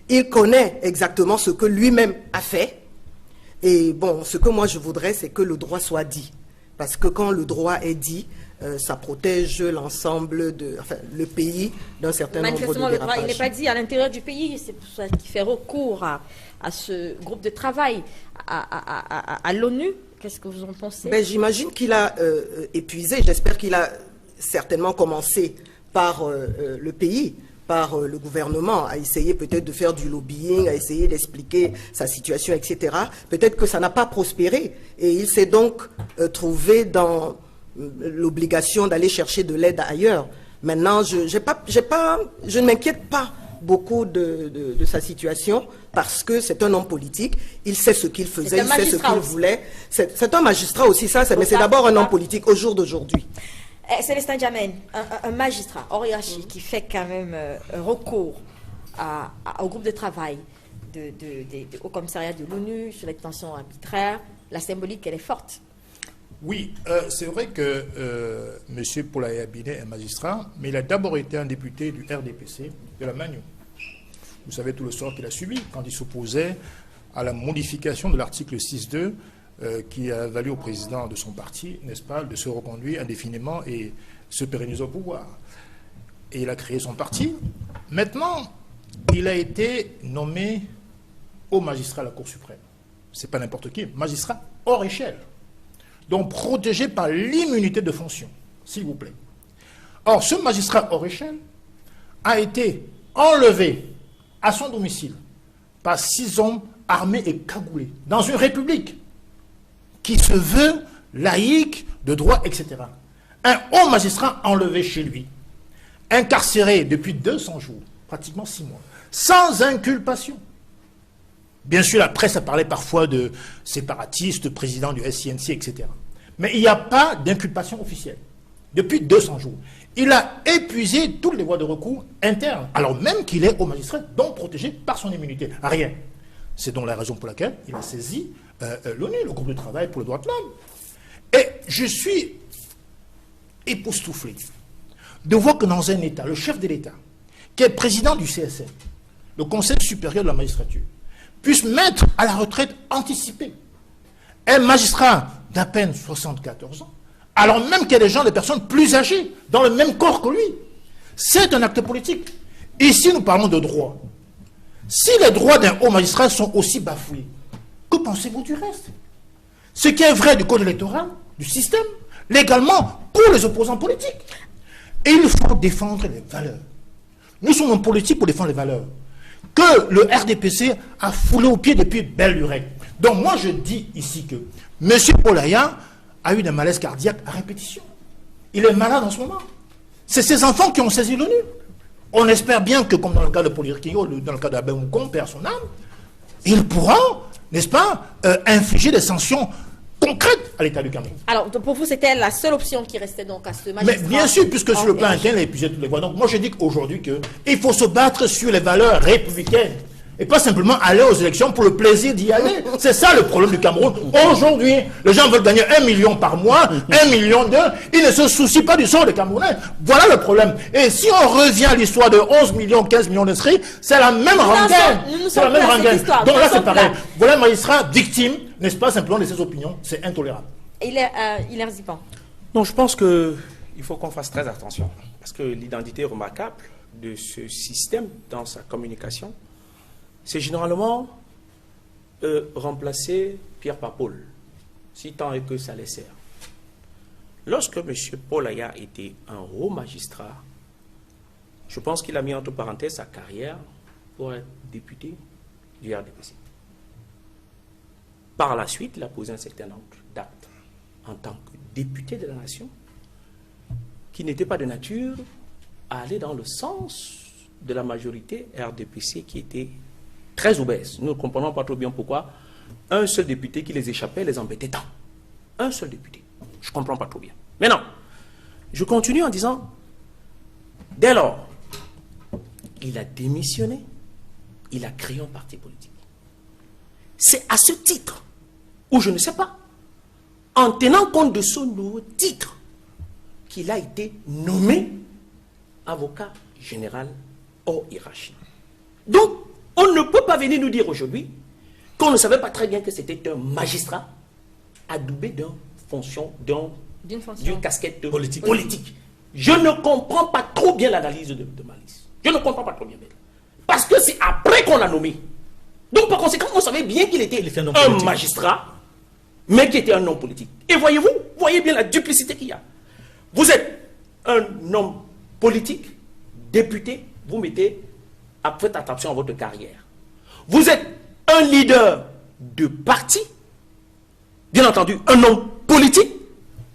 Il connaît exactement ce que lui-même a fait. Et bon, ce que moi je voudrais, c'est que le droit soit dit. Parce que quand le droit est dit, ça protège l'ensemble le pays d'un certain nombre de dérapages. Manifestement, le droit, il n'est pas dit à l'intérieur du pays. C'est pour ça qu'il fait recours à ce groupe de travail, à l'ONU. Qu'est-ce que vous en pensez? J'imagine qu'il a épuisé. J'espère qu'il a certainement commencé par le pays, par le gouvernement, à essayer peut-être de faire du lobbying, à essayer d'expliquer sa situation, etc. Peut-être que ça n'a pas prospéré. Et il s'est donc trouvé dans l'obligation d'aller chercher de l'aide ailleurs. Maintenant, je ne m'inquiète pas beaucoup de sa situation parce que c'est un homme politique, il sait ce qu'il faisait, il sait ce qu'il voulait. C'est un magistrat aussi, mais c'est d'abord un homme politique au jour d'aujourd'hui. Célestin Djamène, un magistrat hors hiérarchie qui fait quand même recours au groupe de travail au commissariat de l'ONU sur la détention arbitraire, la symbolique, elle est forte. Oui, c'est vrai que M. Paul Aya Abiné est magistrat, mais il a d'abord été un député du RDPC de la Magno. Vous savez tout le sort qu'il a subi quand il s'opposait à la modification de l'article 6.2 qui a valu au président de son parti, n'est-ce pas, de se reconduire indéfiniment et se pérenniser au pouvoir. Et il a créé son parti. Maintenant, il a été nommé haut magistrat à la Cour suprême. C'est pas n'importe qui, magistrat hors échelle. Donc protégé par l'immunité de fonction, s'il vous plaît. Or, ce magistrat hors échelle a été enlevé à son domicile par 6 hommes armés et cagoulés, dans une république qui se veut laïque, de droit, etc. Un haut magistrat enlevé chez lui, incarcéré depuis 200 jours, pratiquement 6 mois, sans inculpation. Bien sûr, la presse a parlé parfois de séparatistes, président du SINC, etc. Mais il n'y a pas d'inculpation officielle. Depuis 200 jours. Il a épuisé toutes les voies de recours internes, alors même qu'il est haut magistrat, donc protégé par son immunité. Rien. C'est donc la raison pour laquelle il a saisi l'ONU, le groupe de travail pour le droit de l'homme. Et je suis époustouflé de voir que dans un État, le chef de l'État, qui est président du CSM, le Conseil supérieur de la magistrature, puisse mettre à la retraite anticipée un magistrat d'à peine 74 ans, alors même qu'il y a des gens, des personnes plus âgées, dans le même corps que lui. C'est un acte politique. Ici, nous parlons de droit. Si les droits d'un haut magistrat sont aussi bafoués, que pensez-vous du reste? Ce qui est vrai du code électoral, du système, légalement, pour les opposants politiques. Et il faut défendre les valeurs. Nous sommes en politique pour défendre les valeurs que le RDPC a foulé au pied depuis belle lurette. Donc moi, je dis ici que M. Polaya a eu des malaises cardiaques à répétition. Il est malade en ce moment. C'est ses enfants qui ont saisi l'ONU. On espère bien que, comme dans le cas de Polirkio, dans le cas d'Abemoukon, perd son âme, il pourra, n'est-ce pas, infliger des sanctions concrètes à l'État du Cameroun. Alors, pour vous, c'était la seule option qui restait donc à ce magistrat? Mais bien sûr, puisque sur le plan interne, il a épuisé toutes les voies. Donc moi, je dis qu'aujourd'hui, il faut se battre sur les valeurs républicaines. Et pas simplement aller aux élections pour le plaisir d'y aller. C'est ça le problème du Cameroun. Aujourd'hui, les gens veulent gagner 1 million par mois, 1 million d'heures. Ils ne se soucient pas du sort des Camerounais. Voilà le problème. Et si on revient à l'histoire de 11 millions, 15 millions d'inscrits, c'est la même rengaine. C'est la même rengaine. Donc là, c'est pareil. Voilà un magistrat victime, n'est-ce pas, simplement de ses opinions. C'est intolérable. Il est Zipan. Non, je pense qu'il faut qu'on fasse très attention. Parce que l'identité remarquable de ce système dans sa communication, c'est généralement remplacer Pierre par Paul, si tant est que ça les sert. Lorsque M. Polaya était un haut magistrat, je pense qu'il a mis entre parenthèses sa carrière pour être député du RDPC. Par la suite, il a posé un certain nombre d'actes en tant que député de la nation qui n'étaient pas de nature à aller dans le sens de la majorité RDPC qui était très obèse. Nous ne comprenons pas trop bien pourquoi un seul député qui les échappait les embêtait tant. Un seul député. Je ne comprends pas trop bien. Maintenant, je continue en disant, dès lors, il a démissionné, il a créé un parti politique. C'est à ce titre, où je ne sais pas, en tenant compte de ce nouveau titre, qu'il a été nommé avocat général hors hiérarchie. Donc, on ne peut pas venir nous dire aujourd'hui qu'on ne savait pas très bien que c'était un magistrat adoubé d'une casquette politique. Je ne comprends pas trop bien l'analyse de Malice. Je ne comprends pas trop bien. Parce que c'est après qu'on l'a nommé. Donc par conséquent, on savait bien qu'il était un magistrat, mais qui était un homme politique. Et voyez-vous, voyez bien la duplicité qu'il y a. Vous êtes un homme politique, député, vous faites attention à votre carrière. Vous êtes un leader de parti, bien entendu, un homme politique,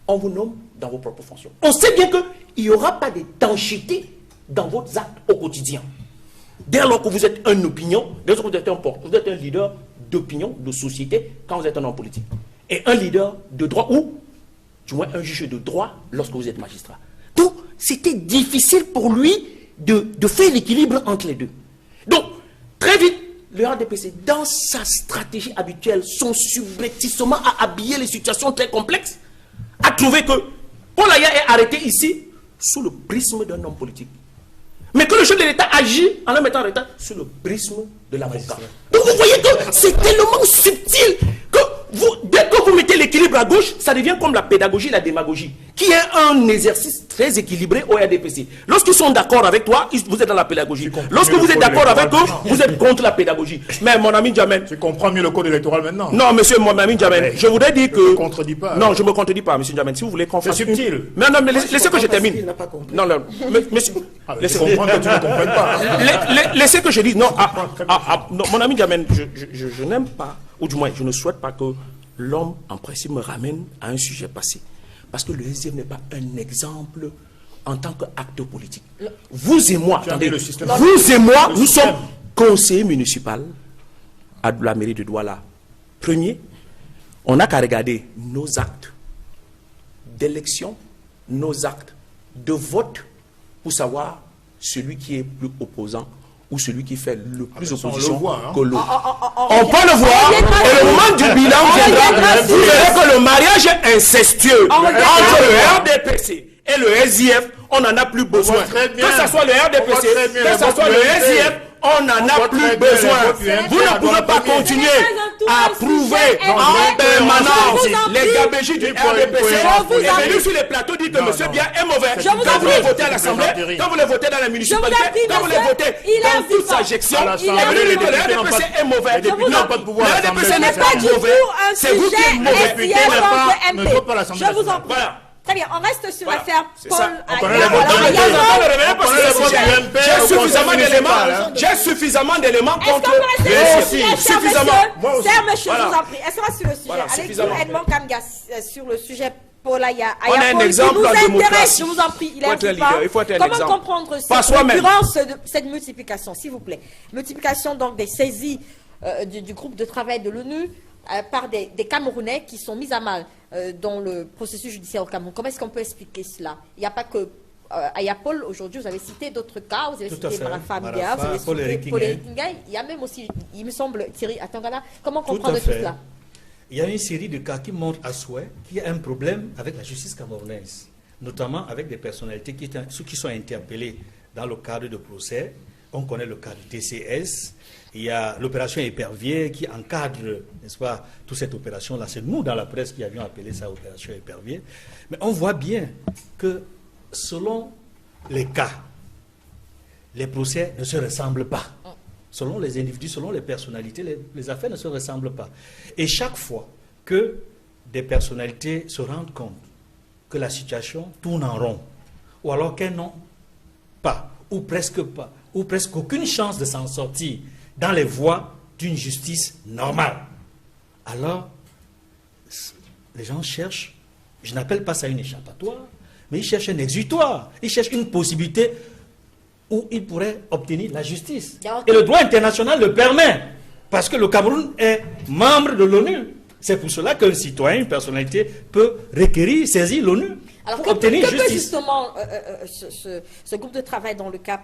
on vous nomme dans vos propres fonctions. On sait bien qu'il n'y aura pas d'étanchéité dans vos actes au quotidien. Dès lors que vous êtes une opinion, dès lors que vous êtes un leader d'opinion, de société, quand vous êtes un homme politique. Et un leader de droit, ou du moins un juge de droit lorsque vous êtes magistrat. Donc, c'était difficile pour lui de faire l'équilibre entre les deux. Donc, très vite, le RDPC, dans sa stratégie habituelle, son subrepticement à habiller les situations très complexes, a trouvé que Polaya est arrêté ici sous le prisme d'un homme politique. Mais que le chef de l'État agit en le mettant en retard sous le prisme de l'avocat. Donc vous voyez que c'est tellement subtil que dès que vous mettez l'équilibre à gauche, ça devient comme la pédagogie et la démagogie, qui est un exercice très équilibré au RDPC. Lorsqu'ils sont d'accord avec toi, vous êtes dans la pédagogie. Lorsque vous êtes d'accord avec eux, vous êtes contre la pédagogie. Mais mon ami Djamel... Tu comprends mieux le code électoral maintenant? Non, monsieur, mon ami Djamel, je voudrais dire que... Je ne me contredis pas. Non, je ne me contredis pas, monsieur Djamel. Si vous voulez qu'on fasse... C'est subtil. Mais non, mais laissez que je termine. Non, non, monsieur... Laissez comprendre que tu ne comprends pas. Laissez que je dise... Non, non, mon ami Djamel, je n'aime pas, ou du moins, je ne souhaite pas que l'homme, en principe, me ramène à un sujet passé. Parce que le SDF n'est pas un exemple en tant qu'acteur politique. Vous et moi, attendez, vous et moi, nous sommes conseillers municipaux à la mairie de Douala. Premier, on n'a qu'à regarder nos actes d'élection, nos actes de vote pour savoir celui qui est plus opposant ou celui qui fait le plus opposition que l'autre. On peut le voir, et le moment du bilan viendra, vous verrez que le mariage est incestueux entre le RDPC et le SIF, on n'en a plus besoin. Que ce soit le RDPC, que ce soit le SIF, on n'en a plus besoin. Vous ne pouvez pas continuer à prouver en permanence les gabégies du RDPC et venir sur les plateaux dire que monsieur bien est mauvais. Quand vous le votez à l'Assemblée, quand vous le votez dans la municipalité, quand vous le votez dans toute sa gestion, vous dites que le RDPC est mauvais. Le RDPC n'est pas mauvais. C'est vous qui êtes mauvais. Je vous en prie. Très bien, on reste sur l'affaire Paul J'ai suffisamment d'éléments contre Est-ce qu'on reste sur le sujet? Allez, Edmond Kamga, sur le sujet Paul Aya. On a un exemple en démocratie. Je vous en prie, il faut être un Comment exemple. comprendre cette multiplication, s'il vous plaît? Multiplication donc des saisies du groupe de travail de l'ONU par des Camerounais qui sont mis à mal dans le processus judiciaire au Cameroun. Comment est-ce qu'on peut expliquer cela? Il n'y a pas que Ayapol, aujourd'hui, vous avez cité d'autres cas, vous avez cité Marafa Mbia, vous avez cité Paul Ekingai, il y a même aussi, il me semble, Thierry Atangana. Comment comprendre tout cela? Il y a une série de cas qui montrent à souhait qu'il y a un problème avec la justice camerounaise, notamment avec des personnalités qui sont interpellées dans le cadre de procès. On connaît le cas du TCS. Il y a l'opération Épervier qui encadre, n'est-ce pas, toute cette opération-là. C'est nous, dans la presse, qui avions appelé ça opération Épervier. Mais on voit bien que, selon les cas, les procès ne se ressemblent pas. Selon les individus, selon les personnalités, les affaires ne se ressemblent pas. Et chaque fois que des personnalités se rendent compte que la situation tourne en rond, ou alors qu'elles n'ont pas, ou presque aucune chance de s'en sortir dans les voies d'une justice normale, alors les gens cherchent, je n'appelle pas ça une échappatoire, mais ils cherchent un exutoire, ils cherchent une possibilité où ils pourraient obtenir la justice. Et le droit international le permet, parce que le Cameroun est membre de l'ONU. C'est pour cela qu'un citoyen, une personnalité, peut requérir, saisir l'ONU pour obtenir justice. Justement, ce groupe de travail dans le cas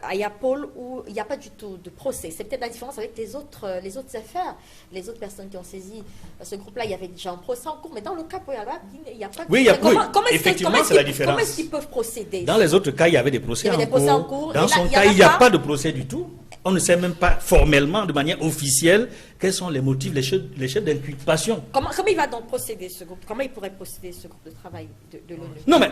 Ayapol, où il n'y a pas du tout de procès. C'est peut-être la différence avec les autres affaires. Les autres personnes qui ont saisi ce groupe-là, il y avait déjà un procès en cours, mais dans le cas Poyala, il n'y a pas de procès. Effectivement, c'est la différence. Comment est-ce qu'ils peuvent procéder? Dans les autres cas, il y avait des procès en cours. Dans son cas, il n'y a pas de procès du tout. On ne sait même pas formellement, de manière officielle, quels sont les motifs, les chefs d'inculpation. Comment il va donc procéder, ce groupe? Comment il pourrait procéder, ce groupe de travail de l'ONU? Non, mais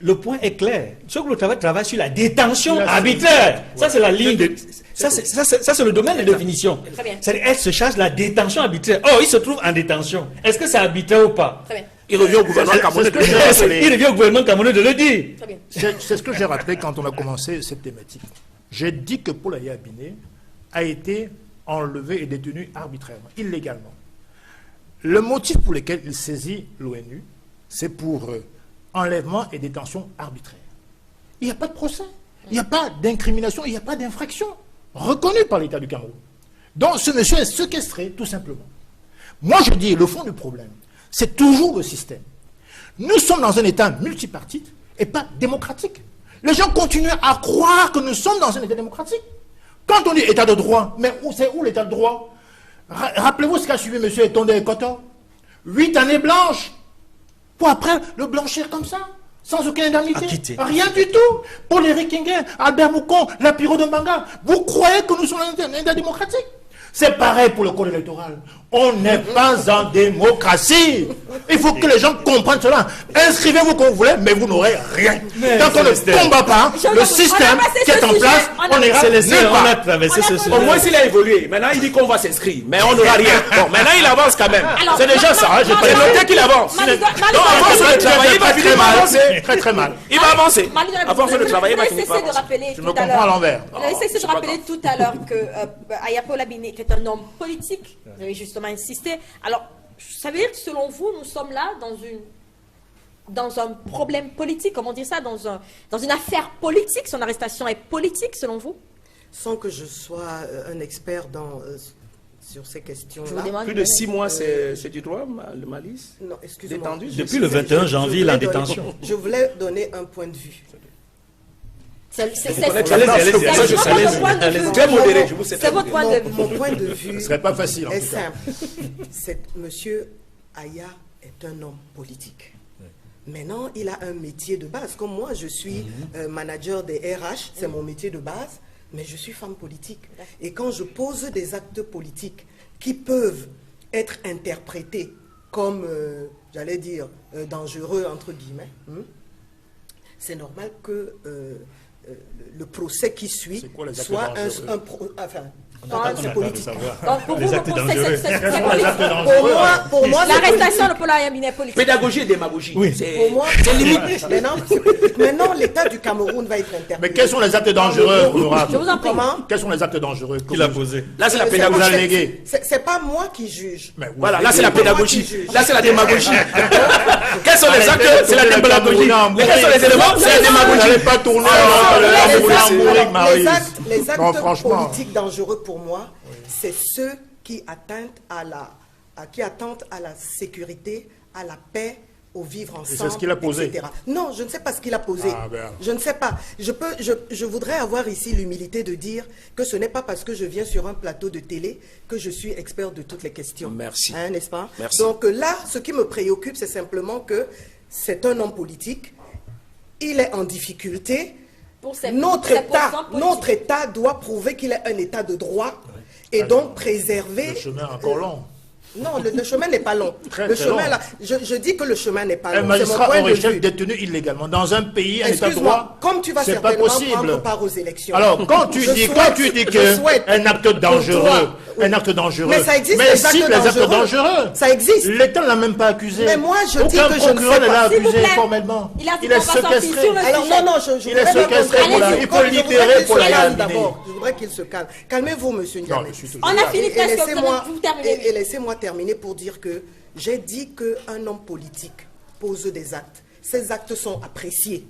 le point est clair. Ce groupe de travail travaille sur la détention arbitraire. Ça, c'est la ligne de... Ça, c'est le domaine de définition. C'est-à-dire, elle se charge de la détention arbitraire. Oh, il se trouve en détention. Est-ce que c'est arbitraire ou pas? Très bien. Il revient au gouvernement camerounais de le dire. Il revient au gouvernement camerounais de le dire. C'est ce que j'ai rappelé quand on a commencé cette thématique. J'ai dit que Paul Aya Biné a été enlevé et détenu arbitrairement, illégalement. Le motif pour lequel il saisit l'ONU, c'est pour enlèvement et détention arbitraire. Il n'y a pas de procès, il n'y a pas d'incrimination, il n'y a pas d'infraction reconnue par l'État du Cameroun. Donc ce monsieur est séquestré, tout simplement. Moi je dis, le fond du problème, c'est toujours le système. Nous sommes dans un État multipartite et pas démocratique. Les gens continuent à croire que nous sommes dans un État démocratique. Quand on dit État de droit, mais c'est où l'État de droit? Rappelez-vous ce qu'a suivi M. Etonde Ekoto. 8 années blanches pour après le blanchir comme ça, sans aucune indemnité. Rien du tout. Paul Éric Nguyen, Albert Moucon, Lapiro de Mbanga, vous croyez que nous sommes dans un État démocratique? C'est pareil pour le code électoral. On n'est pas en démocratie. Il faut que les gens comprennent cela. Inscrivez-vous comme vous voulez, mais vous n'aurez rien. Tant qu'on ne combat pas le système qui est en place, on ira nulle part. Au moins, il a évolué. Maintenant, il dit qu'on va s'inscrire, mais on n'aura rien. Bon, maintenant, il avance quand même. C'est déjà ça. J'ai noté qu'il avance. Donc, avant sur le travail, il va finir par avancer. Très, très mal. Il va avancer. Avant sur le travail, il va finir par avancer. Je me comprends à l'envers. On a essayé de rappeler tout à l'heure que Ayapol Biné était un homme politique. Vous avez justement insisté. Alors, ça veut dire que selon vous, nous sommes là dans un problème politique, comment dire ça, dans une affaire politique. Son arrestation est politique, selon vous? Sans que je sois un expert dans sur ces Je vous questions-là. demande Plus de 6 mois, c'est du droit, le malice? Non, excusez-moi. Détendu? Depuis le 21 janvier, il est en détention. Je voulais donner un point de vue. C'est Très modéré, je vous sais très votre point de vue. Mon point de vue Ce ne serait pas facile, en est tout cas. simple. Monsieur Aya est un homme politique. Maintenant, il a un métier de base. Comme moi, je suis manager des RH, c'est mon métier de base, mais je suis femme politique. Et quand je pose des actes politiques qui peuvent être interprétés comme, j'allais dire, dangereux, entre guillemets, c'est normal que le procès qui suit soit c'est politique. Donc, pour Les vous, actes c'est dangereux. politique. Pour moi, L'arrestation de Paul Ayamine est politique. Pédagogie et démagogie. Oui. pour moi, c'est limite. Maintenant, l'État du Cameroun va être interpellé. Mais quels sont les actes dangereux, honorable? Je vous en prie. Comment? Quels sont les actes dangereux Qu'il a posé. Là, c'est la Vous pédagogie. alléguez. C'est pas moi qui juge. Mais vous Voilà, là, c'est la alléguez. pédagogie. Là, c'est la démagogie. Quels sont les actes? C'est la démagogie. Mais Quels sont les éléments? C'est la Vous démagogie. n'allez pas tourner Les actes franchement. politiques dangereux pour moi, c'est ceux qui atteignent à la sécurité, à la paix, au vivre ensemble, c'est ce qu'il a posé. etc. Non, je ne sais pas ce qu'il a posé. Ah, ben. Je ne sais pas. Je voudrais avoir ici l'humilité de dire que ce n'est pas parce que je viens sur un plateau de télé que je suis expert de toutes les questions. Merci. Hein, n'est-ce pas? Merci. Donc là, ce qui me préoccupe, c'est simplement que c'est un homme politique. Il est en difficulté. Notre État doit prouver qu'il est un État de droit et donc préserver... Le chemin est encore long. Non, le chemin n'est pas long. Très Le long. chemin, là, je dis que le chemin n'est pas Un long. C'est mon magistrat point de aurait chef vue. détenu illégalement dans un pays, un état de Excuse-moi, droit. comme tu vas c'est pas certainement possible. prendre part aux élections. Alors, quand tu dis qu'un acte dangereux, un acte dangereux, Mais ça existe, mais les cible actes les actes dangereux. dangereux. Ça existe. L'État ne l'a même pas accusé. Mais moi, je dis aucun que je ne procureur sais ne l'a pas. S'il vous accusé plaît. formellement. Il a dit Il qu'on est va sortir séquestré. sur le Alors sujet. non, je Il est voudrais séquestré répondre. pour la- Allez-y, il faut je le voudrais libérer qu'il pour se la calme laminer. d'abord. Je voudrais qu'il se calme. Calmez-vous, monsieur Non, Ndiamé. je suis tout On a fini Et presque. laissez-moi Vous terminez. et laissez-moi terminer pour dire que j'ai dit qu'un homme politique pose des actes. Ces actes sont appréciés.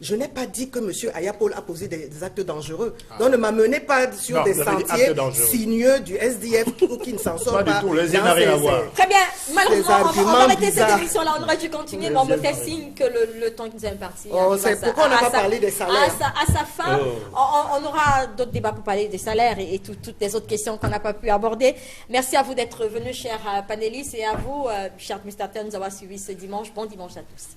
Je n'ai pas dit que M. Ayapol a posé des actes dangereux. Donc ne m'amenez pas sur Non, des vous avez dit sentiers actes dangereux. signeux du SDF ou qui ne s'en sort Pas pas. du tout, les uns dans n'ont rien ces- à voir. Très bien. Malheureusement, on arguments va arrêter cette bizarres. émission-là. On aurait dû continuer, mais on me fait signe que le temps qui nous est imparti. Oh, arrive c'est à sa- pourquoi on n'a à pas sa- parlé des salaires. À sa fin, on aura d'autres débats pour parler des salaires et toutes les autres questions qu'on n'a pas pu aborder. Merci à vous d'être venus, chers panélistes, et à vous, chers administrateurs, de nous avoir suivis ce dimanche. Bon dimanche à tous.